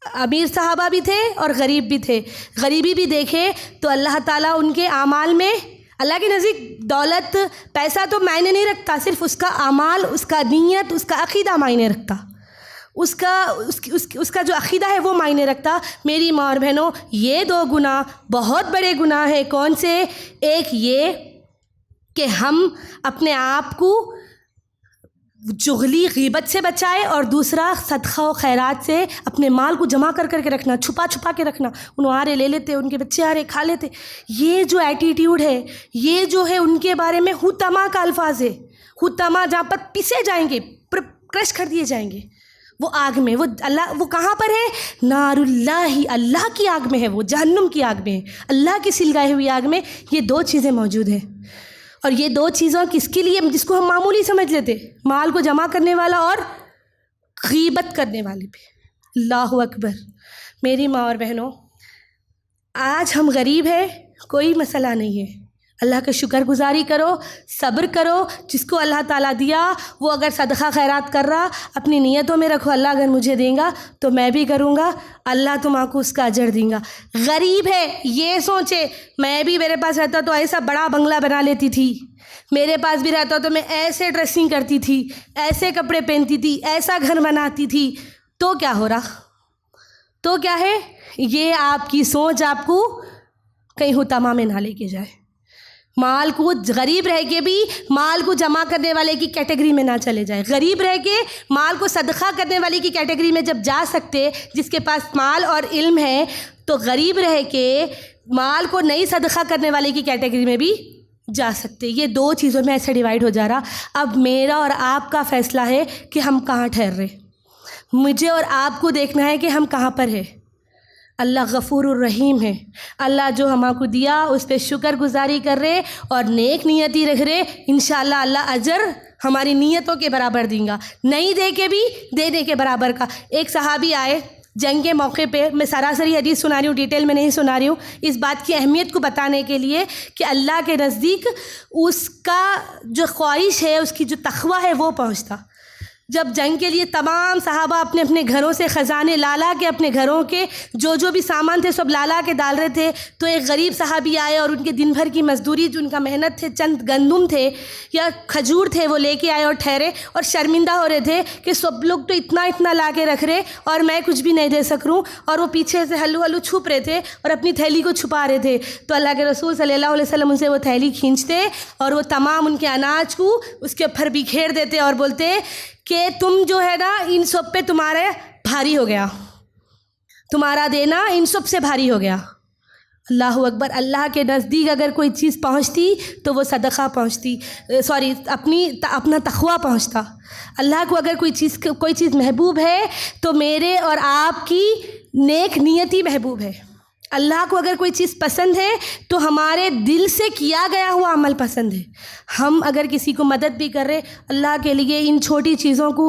Speaker 1: امیر صحابہ بھی تھے اور غریب بھی تھے, غریبی بھی دیکھے. تو اللہ تعالیٰ ان کے اعمال میں, اللہ کے نزدیک دولت پیسہ تو معنی نہیں رکھتا, صرف اس کا اعمال, اس کا نیت, اس کا عقیدہ معنی رکھتا, اس کا جو عقیدہ ہے وہ معنی رکھتا. میری ماں اور بہنوں, یہ 2 گناہ بہت بڑے گناہ ہیں. کون سے؟ ایک یہ کہ ہم اپنے آپ کو جغلی غیبت سے بچائے, اور دوسرا صدقہ و خیرات سے اپنے مال کو جمع کر کے رکھنا, چھپا کے رکھنا. انہوں آ رہے لے لیتے, ان کے بچے آ رہے کھا لیتے. یہ جو ایٹیٹیوڈ ہے, یہ جو ہے ان کے بارے میں حطمہ کا الفاظ ہے. حطمہ جہاں پر پیسے جائیں گے, کرش کر دیے جائیں گے. وہ آگ میں، وہ اللہ، وہ کہاں پر ہے؟ نار اللہ، اللہ کی آگ میں ہے، وہ جہنم کی آگ میں ہے، اللہ کی سلگائی ہوئی آگ میں یہ دو چیزیں موجود ہیں۔ اور یہ دو چیزوں کس کے لیے، جس کو ہم معمولی سمجھ لیتے، مال کو جمع کرنے والا اور غیبت کرنے والے پہ۔ اللہ اکبر۔ میری ماں اور بہنوں، آج ہم غریب ہیں، کوئی مسئلہ نہیں ہے، اللہ کا شکر گزاری کرو، صبر کرو، جس کو اللہ تعالیٰ دیا وہ اگر صدقہ خیرات کر رہا اپنی نیتوں میں رکھو، اللہ اگر مجھے دیں گا تو میں بھی کروں گا، اللہ تم کو اس کا اجر دیں گا۔ غریب ہے یہ سوچے میں بھی، میرے پاس رہتا تو ایسا بڑا بنگلہ بنا لیتی تھی، میرے پاس بھی رہتا تو میں ایسے ڈریسنگ کرتی تھی، ایسے کپڑے پہنتی تھی، ایسا گھر بناتی تھی، تو کیا ہو رہا؟ تو کیا ہے؟ یہ آپ کی سوچ آپ کو کہیں حطامہ میں نہ لے کے جائے۔ مال کو غریب رہ کے بھی مال کو جمع کرنے والے کی کیٹیگری میں نہ چلے جائے، غریب رہ کے مال کو صدقہ کرنے والے کی کیٹیگری میں جب جا سکتے، جس کے پاس مال اور علم ہے، تو غریب رہ کے مال کو نہیں صدقہ کرنے والے کی کیٹیگری میں بھی جا سکتے۔ یہ دو چیزوں میں ایسے ڈیوائیڈ ہو جا رہا۔ اب میرا اور آپ کا فیصلہ ہے کہ ہم کہاں ٹھہر رہے، مجھے اور آپ کو دیکھنا ہے کہ ہم کہاں پر ہیں۔ اللہ غفور الرحیم ہے، اللہ جو ہم کو دیا اس پہ شکر گزاری کر رہے اور نیک نیتی رکھ رہے، انشاءاللہ اللہ اجر ہماری نیتوں کے برابر دیں گا، نہیں دے کے بھی دینے کے برابر کا۔ ایک صحابی آئے جنگ کے موقع پہ، میں سراسری حدیث سنا رہی ہوں، ڈیٹیل میں نہیں سنا رہی ہوں، اس بات کی اہمیت کو بتانے کے لیے کہ اللہ کے نزدیک اس کا جو خواہش ہے، اس کی جو تقویٰ ہے وہ پہنچتا۔ جب جنگ کے لیے تمام صحابہ اپنے اپنے گھروں سے خزانے لا کے اپنے گھروں کے جو بھی سامان تھے سب لا کے ڈال رہے تھے، تو ایک غریب صحابی آئے اور ان کے دن بھر کی مزدوری جو ان کا محنت تھے، چند گندم تھے یا کھجور تھے، وہ لے کے آئے اور ٹھہرے اور شرمندہ ہو رہے تھے کہ سب لوگ تو اتنا لا کے رکھ رہے اور میں کچھ بھی نہیں دے سک رہوں، اور وہ پیچھے سے ہلو چھپ رہے تھے اور اپنی تھیلی کو چھپا رہے تھے۔ تو اللہ کے رسول صلی اللہ علیہ وسلم ان سے وہ تھیلی کھینچتے اور وہ تمام ان کے اناج کو اس کے اوپر بکھیر دیتے اور بولتے کہ تم جو ہے نا ان سب پہ تمہارے بھاری ہو گیا، تمہارا دینا ان سب سے بھاری ہو گیا۔ اللہ اکبر۔ اللہ کے نزدیک اگر کوئی چیز پہنچتی تو وہ صدقہ پہنچتی، اپنا تقویٰ پہنچتا۔ اللہ کو اگر کوئی چیز محبوب ہے تو میرے اور آپ کی نیک نیتی محبوب ہے۔ اللہ کو اگر کوئی چیز پسند ہے تو ہمارے دل سے کیا گیا ہوا عمل پسند ہے۔ ہم اگر کسی کو مدد بھی کر رہے، اللہ کے لیے ان چھوٹی چیزوں کو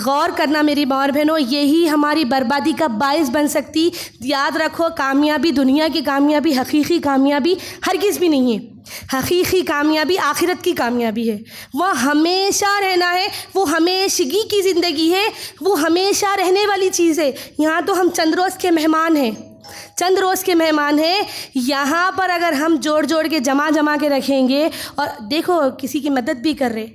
Speaker 1: غور کرنا میری ماں اور بہنوں، یہی ہماری بربادی کا باعث بن سکتی۔ یاد رکھو، کامیابی، دنیا کی کامیابی، حقیقی کامیابی ہرگز بھی نہیں ہے۔ حقیقی کامیابی آخرت کی کامیابی ہے، وہ ہمیشہ رہنا ہے، وہ ہمیشگی کی زندگی ہے، وہ ہمیشہ رہنے والی چیز ہے۔ یہاں تو ہم چند روز کے مہمان ہیں، چند روز کے مہمان ہیں۔ یہاں پر اگر ہم جوڑ کے جمع کے رکھیں گے، اور دیکھو کسی کی مدد بھی کر رہے،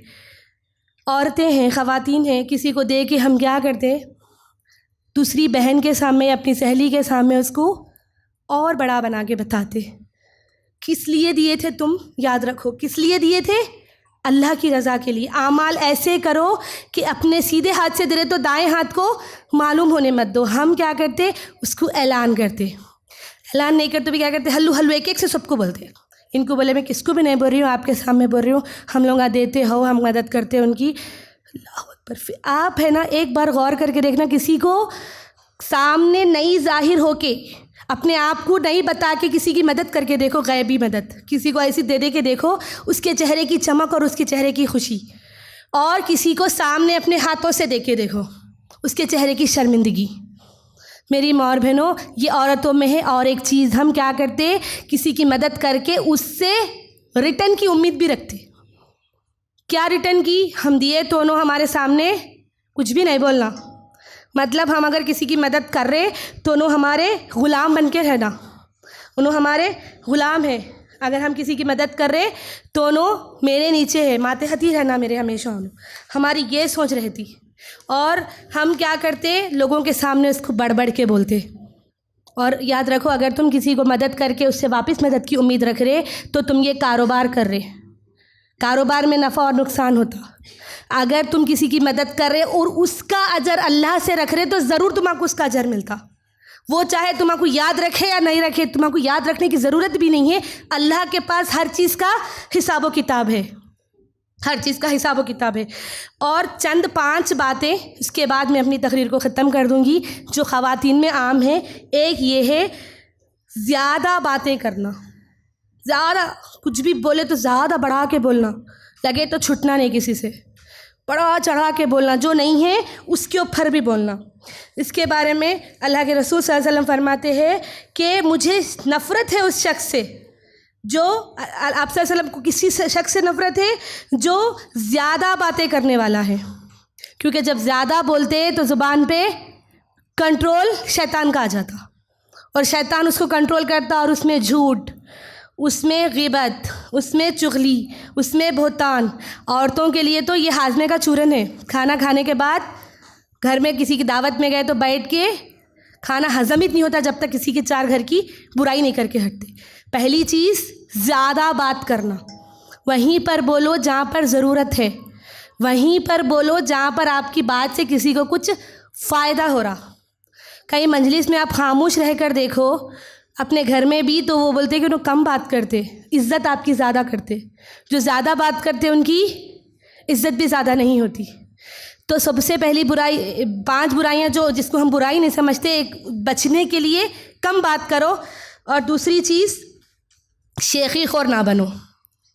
Speaker 1: عورتیں ہیں، خواتین ہیں، کسی کو دے کے ہم کیا کرتے، دوسری بہن کے سامنے، اپنی سہیلی کے سامنے اس کو اور بڑا بنا کے بتاتے۔ کس لیے دیے تھے تم؟ یاد رکھو کس لیے دیے تھے؟ اللہ کی رضا کے لیے۔ اعمال ایسے کرو کہ اپنے سیدھے ہاتھ سے دے تو دائیں ہاتھ کو معلوم ہونے مت دو۔ ہم کیا کرتے، اس کو اعلان کرتے، اعلان نہیں کرتے بھی کیا کرتے، ہلو ایک سے سب کو بولتے۔ ان کو بولے میں کس کو بھی نہیں بول رہی ہوں، آپ کے سامنے بول رہی ہوں، ہم لوگ دیتے ہو، ہم مدد کرتے ان کی۔ اللہ اکبر۔ پھر آپ ہے نا ایک بار غور کر کے دیکھنا، کسی کو سامنے نہیں ظاہر ہو کے، اپنے آپ کو نہیں بتا کے کسی کی مدد کر کے دیکھو، غیبی مدد کسی کو ایسی دے کے دیکھو، اس کے چہرے کی چمک اور اس کے چہرے کی خوشی، اور کسی کو سامنے اپنے ہاتھوں سے دے کے دیکھو، اس کے چہرے کی شرمندگی۔ میری ماں اور بہنوں، یہ عورتوں میں ہے۔ اور ایک چیز، ہم کیا کرتے، کسی کی مدد کر کے اس سے ریٹرن کی امید بھی رکھتے۔ کیا ریٹرن کی؟ ہم دیے تو انہوں ہمارے سامنے کچھ بھی نہیں بولنا، مطلب ہم اگر کسی کی مدد کر رہے تو انہوں ہمارے غلام بن کے رہنا، انہوں ہمارے غلام ہیں۔ اگر ہم کسی کی مدد کر رہے تو انہوں میرے نیچے ہے، ماتحت ہی رہنا میرے ہمیشہ انہوں، ہماری یہ سوچ رہتی۔ اور ہم کیا کرتے، لوگوں کے سامنے اس کو بڑھ کے بولتے۔ اور یاد رکھو، اگر تم کسی کو مدد کر کے اس سے واپس مدد کی امید رکھ رہے تو تم یہ کاروبار کر رہے، کاروبار میں نفع اور نقصان ہوتا۔ اگر تم کسی کی مدد کر رہے اور اس کا اجر اللہ سے رکھ رہے تو ضرور تمہیں کو اس کا اجر ملتا۔ وہ چاہے تمہیں کو یاد رکھے یا نہیں رکھے، تمہیں کو یاد رکھنے کی ضرورت بھی نہیں ہے، اللہ کے پاس ہر چیز کا حساب و کتاب ہے۔ ہر چیز کا حساب و کتاب ہے. اور چند 5 باتیں اس کے بعد میں اپنی تقریر کو ختم کر دوں گی جو خواتین میں عام ہیں. ایک یہ ہے زیادہ باتیں کرنا، زیادہ کچھ بھی بولے تو زیادہ بڑھا کے بولنا، لگے تو چھٹنا نہیں کسی سے، بڑا چڑھا کے بولنا، جو نہیں ہے اس کے اوپر بھی بولنا. اس کے بارے میں اللہ کے رسول صلی اللہ علیہ وسلم فرماتے ہیں کہ مجھے نفرت ہے اس شخص سے جو، آپ صلی اللہ علیہ وسلم کو کسی شخص سے نفرت ہے جو زیادہ باتیں کرنے والا ہے، کیونکہ جب زیادہ بولتے تو زبان پہ کنٹرول شیطان کا آ جاتا اور شیطان اس کو کنٹرول کرتا، اور اس میں جھوٹ، اس میں غیبت، اس میں چغلی، اس میں بہتان. عورتوں کے لیے تو یہ ہاضمے کا چورن ہے. کھانا کھانے کے بعد گھر میں کسی کی دعوت میں گئے تو بیٹھ کے کھانا ہضم ہی نہیں ہوتا جب تک کسی کے 4 گھر کی برائی نہیں کر کے ہٹتے. پہلی چیز زیادہ بات کرنا. وہیں پر بولو جہاں پر ضرورت ہے، وہیں پر بولو جہاں پر آپ کی بات سے کسی کو کچھ فائدہ ہو رہا. کئی مجلس میں آپ خاموش رہ کر دیکھو، اپنے گھر میں بھی تو وہ بولتے کہ انہوں کم بات کرتے، عزت آپ کی زیادہ کرتے. جو زیادہ بات کرتے ان کی عزت بھی زیادہ نہیں ہوتی. تو سب سے پہلی برائی، 5 برائیاں جو جس کو ہم برائی نہیں سمجھتے، ایک بچنے کے لیے کم بات کرو. اور دوسری چیز شیخی خور نہ بنو.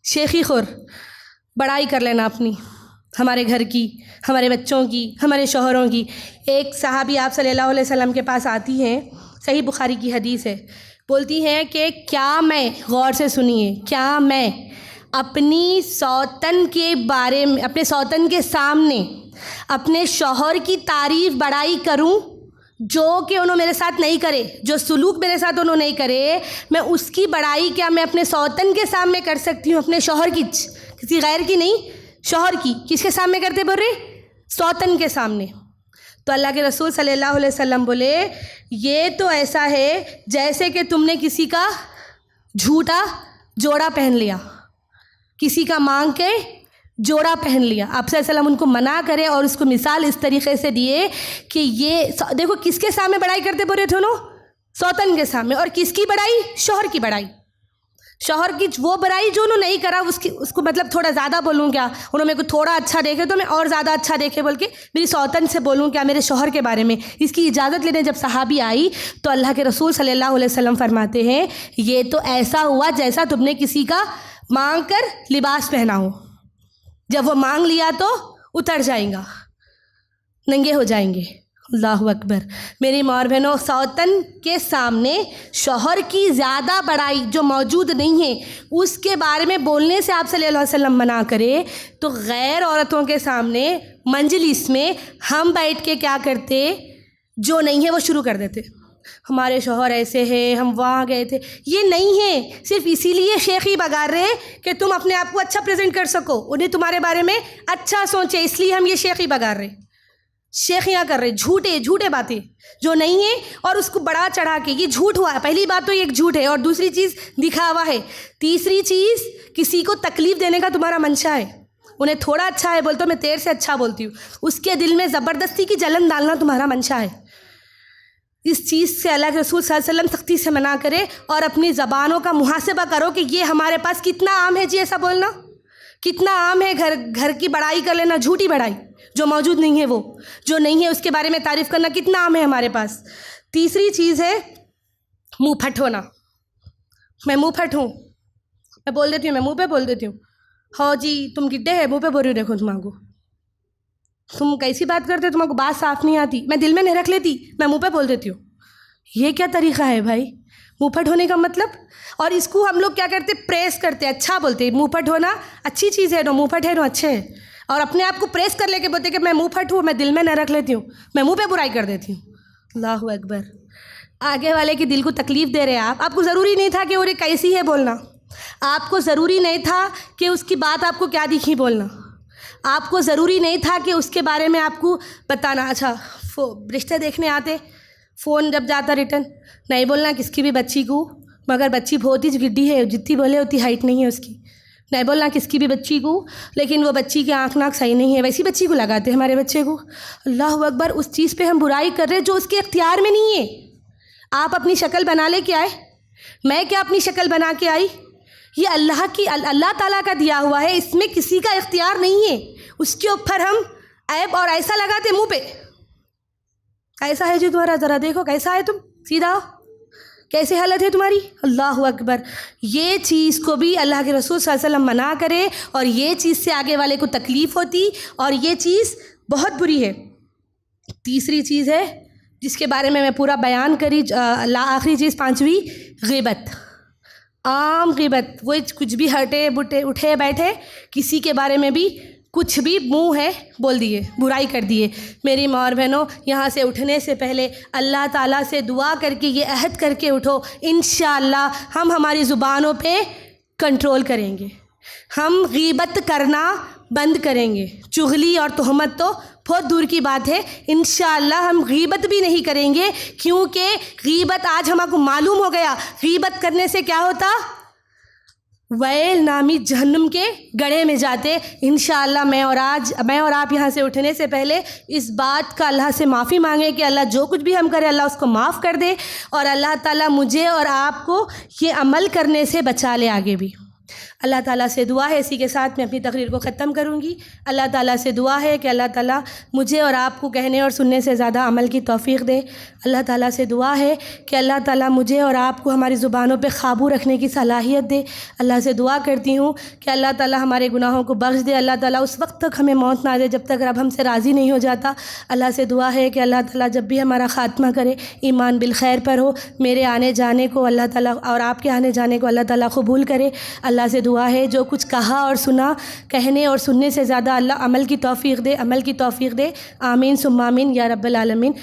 Speaker 1: شیخی خور، بڑائی کر لینا اپنی، ہمارے گھر کی، ہمارے بچوں کی، ہمارے شوہروں کی. ایک صحابی آپ صلی اللہ علیہ وسلم کے پاس آتی ہیں، صحیح بخاری کی حدیث ہے، بولتی ہیں کہ کیا میں، غور سے سنیے، کیا میں اپنی سوتن کے بارے میں، اپنے سوتن کے سامنے اپنے شوہر کی تعریف بڑائی کروں جو کہ انہوں میرے ساتھ نہیں کرے، جو سلوک میرے ساتھ انہوں نہیں کرے، میں اس کی بڑائی کیا میں اپنے سوتن کے سامنے کر سکتی ہوں؟ اپنے شوہر کی، کسی غیر کی نہیں، شوہر کی. کس کے سامنے کرتے بول رہے؟ سوتن کے سامنے. تو اللہ کے رسول صلی اللہ علیہ وسلم بولے یہ تو ایسا ہے جیسے کہ تم نے کسی کا جھوٹا جوڑا پہن لیا، کسی کا مانگ کے جوڑا پہن لیا. آپ صلی اللہ علیہ وسلم ان کو منع کرے اور اس کو مثال اس طریقے سے دیے کہ یہ دیکھو کس کے سامنے بڑائی کرتے بول رہے تھے انہوں؟ سوتن کے سامنے. اور کس کی بڑائی؟ شوہر کی بڑائی. شوہر کی وہ برائی جو انہوں نہیں کرا اس کو مطلب تھوڑا زیادہ بولوں کیا، انہوں میرے کو تھوڑا اچھا دیکھے تو میں اور زیادہ اچھا دیکھے بول کے میری سوتن سے بولوں کیا میرے شوہر کے بارے میں. اس کی اجازت لینے جب صحابی آئی تو اللہ کے رسول صلی اللہ علیہ وسلم فرماتے ہیں یہ تو ایسا ہوا جیسا تم نے کسی کا مانگ کر لباس پہنا ہو، جب وہ مانگ لیا تو اتر جائیں گا، ننگے ہو جائیں گے. اللہ اکبر. میری ماں اور بہنوں، سوتن کے سامنے شوہر کی زیادہ بڑائی جو موجود نہیں ہے اس کے بارے میں بولنے سے آپ صلی اللہ علیہ وسلم منع کرے تو غیر عورتوں کے سامنے مجلس میں ہم بیٹھ کے کیا کرتے؟ جو نہیں ہے وہ شروع کر دیتے. ہمارے شوہر ایسے ہیں، ہم وہاں گئے تھے. یہ نہیں ہے، صرف اسی لیے شیخی بگار رہے کہ تم اپنے آپ کو اچھا پریزنٹ کر سکو، انہیں تمہارے بارے میں اچھا سوچے، اس لیے ہم یہ شیخی بگار رہے، شیخیاں کر رہے، جھوٹے باتیں جو نہیں ہیں اور اس کو بڑا چڑھا کے. یہ جھوٹ ہوا. پہلی بات تو یہ ایک جھوٹ ہے، اور دوسری چیز دکھاوا ہے. تیسری چیز کسی کو تکلیف دینے کا تمہارا منشا ہے. انہیں تھوڑا اچھا ہے بولتے ہو میں تیر سے اچھا بولتی ہوں، اس کے دل میں زبردستی کی جلن ڈالنا تمہارا منشا ہے. اس چیز سے اللہ کے رسول صلی اللہ علیہ وسلم سختی سے منع کرے. اور اپنی زبانوں کا محاسبہ کرو کہ یہ ہمارے پاس کتنا عام ہے جی ایسا بولنا، کتنا عام ہے گھر کی بڑائی کر لینا، جھوٹی بڑائی جو موجود نہیں ہے، وہ جو نہیں ہے اس کے بارے میں تعریف کرنا کتنا عام ہے ہمارے پاس. تیسری چیز ہے منہ پھٹ ہونا. میں منہ پھٹ ہوں، میں بول دیتی ہوں، میں منہ پہ بول دیتی ہوں ہاں جی تم گڈے ہے، منہ پہ بول رہی ہوں دیکھو تمہارے کو، تم کیسی بات کرتے ہو، تمہارے کو بات صاف نہیں آتی، میں دل میں نہیں رکھ لیتی، میں منہ پہ بول دیتی ہوں. یہ کیا طریقہ ہے بھائی منہ پھٹ ہونے کا مطلب؟ اور اس کو ہم لوگ کیا کرتے؟ پریس کرتے، اچھا بولتے. منہ پھٹ ہونا اچھی چیز ہے، منہ پھٹ ہے اچھے ہے. اور اپنے آپ کو پریس کر لے کے بولتے کہ میں منہ پھٹ ہوں، میں دل میں نہ رکھ لیتی ہوں، میں منہ پہ برائی کر دیتی ہوں. اللہ اکبر. آگے والے کے دل کو تکلیف دے رہے آپ کو ضروری نہیں تھا کہ وہ کیسی ہے بولنا، آپ کو ضروری نہیں تھا کہ اس کی بات آپ کو کیا دکھی بولنا، آپ کو ضروری نہیں تھا کہ اس کے بارے میں آپ کو بتانا. اچھا رشتے دیکھنے آتے، فون جب جاتا ریٹرن نہیں بولنا کس کی بھی بچی کو، مگر بچی بہت ہی گڈی ہے، جتنی بولے اتنی ہائٹ نہیں ہے اس کی، نہیں بولنا کس کی بھی بچی کو، لیکن وہ بچی کی آنکھ ناک صحیح نہیں ہے، ویسی بچی کو لگاتے ہمارے بچے کو. اللہ اکبر. اس چیز پہ ہم برائی کر رہے جو اس کے اختیار میں نہیں ہے. آپ اپنی شکل بنا لے کے آئے، میں کیا اپنی شکل بنا کے آئی؟ یہ اللہ تعالیٰ کا دیا ہوا ہے، اس میں کسی کا اختیار نہیں ہے۔ اس کے اوپر ہم عیب اور ایسا لگاتے منہ پہ، کیسا ہے جی تمہارا، ذرا دیکھو کیسا ہے تم، سیدھا ہو، کیسے حالت ہے تمہاری، اللہ اکبر۔ یہ چیز کو بھی اللہ کے رسول صلی اللہ علیہ وسلم منع کرے، اور یہ چیز سے آگے والے کو تکلیف ہوتی، اور یہ چیز بہت بری ہے۔ تیسری چیز ہے جس کے بارے میں پورا بیان کری، آخری چیز پانچویں، غیبت، عام غیبت۔ وہ کچھ بھی ہٹے بٹے اٹھے بیٹھے کسی کے بارے میں بھی کچھ بھی منہ ہے بول دیے، برائی کر دیے۔ میری ماں اور بہنوں، یہاں سے اٹھنے سے پہلے اللہ تعالیٰ سے دعا کر کے یہ عہد کر کے اٹھو، انشاءاللہ ہم ہماری زبانوں پہ کنٹرول کریں گے، ہم غیبت کرنا بند کریں گے۔ چغلی اور تہمت تو بہت دور کی بات ہے، انشاءاللہ ہم غیبت بھی نہیں کریں گے، کیونکہ غیبت آج ہم کو معلوم ہو گیا، غیبت کرنے سے کیا ہوتا، ویل نامی جہنم کے گڑھے میں جاتے۔ انشاءاللہ میں اور آپ یہاں سے اٹھنے سے پہلے اس بات کا اللہ سے معافی مانگیں کہ اللہ جو کچھ بھی ہم کریں اللہ اس کو معاف کر دے، اور اللہ تعالیٰ مجھے اور آپ کو یہ عمل کرنے سے بچا لے آگے بھی۔ اللہ تعالیٰ سے دعا ہے، اسی کے ساتھ میں اپنی تقریر کو ختم کروں گی۔ اللہ تعالیٰ سے دعا ہے کہ اللہ تعالیٰ مجھے اور آپ کو کہنے اور سننے سے زیادہ عمل کی توفیق دے۔ اللہ تعالیٰ سے دعا ہے کہ اللہ تعالیٰ مجھے اور آپ کو ہماری زبانوں پہ قابو رکھنے کی صلاحیت دے۔ اللہ سے دعا کرتی ہوں کہ اللہ تعالیٰ ہمارے گناہوں کو بخش دے، اللہ تعالیٰ اس وقت تک ہمیں موت نہ دے جب تک رب ہم سے راضی نہیں ہو جاتا۔ اللہ سے دعا ہے کہ اللہ تعالیٰ جب بھی ہمارا خاتمہ کرے ایمان بالخیر پر ہو، میرے آنے جانے کو اللہ تعالیٰ اور آپ کے آنے جانے کو اللہ تعالیٰ قبول کرے۔ اللہ سے دعا ہے جو کچھ کہا اور سنا، کہنے اور سننے سے زیادہ اللہ عمل کی توفیق دے، عمل کی توفیق دے، آمین ثم آمین یا رب العالمین۔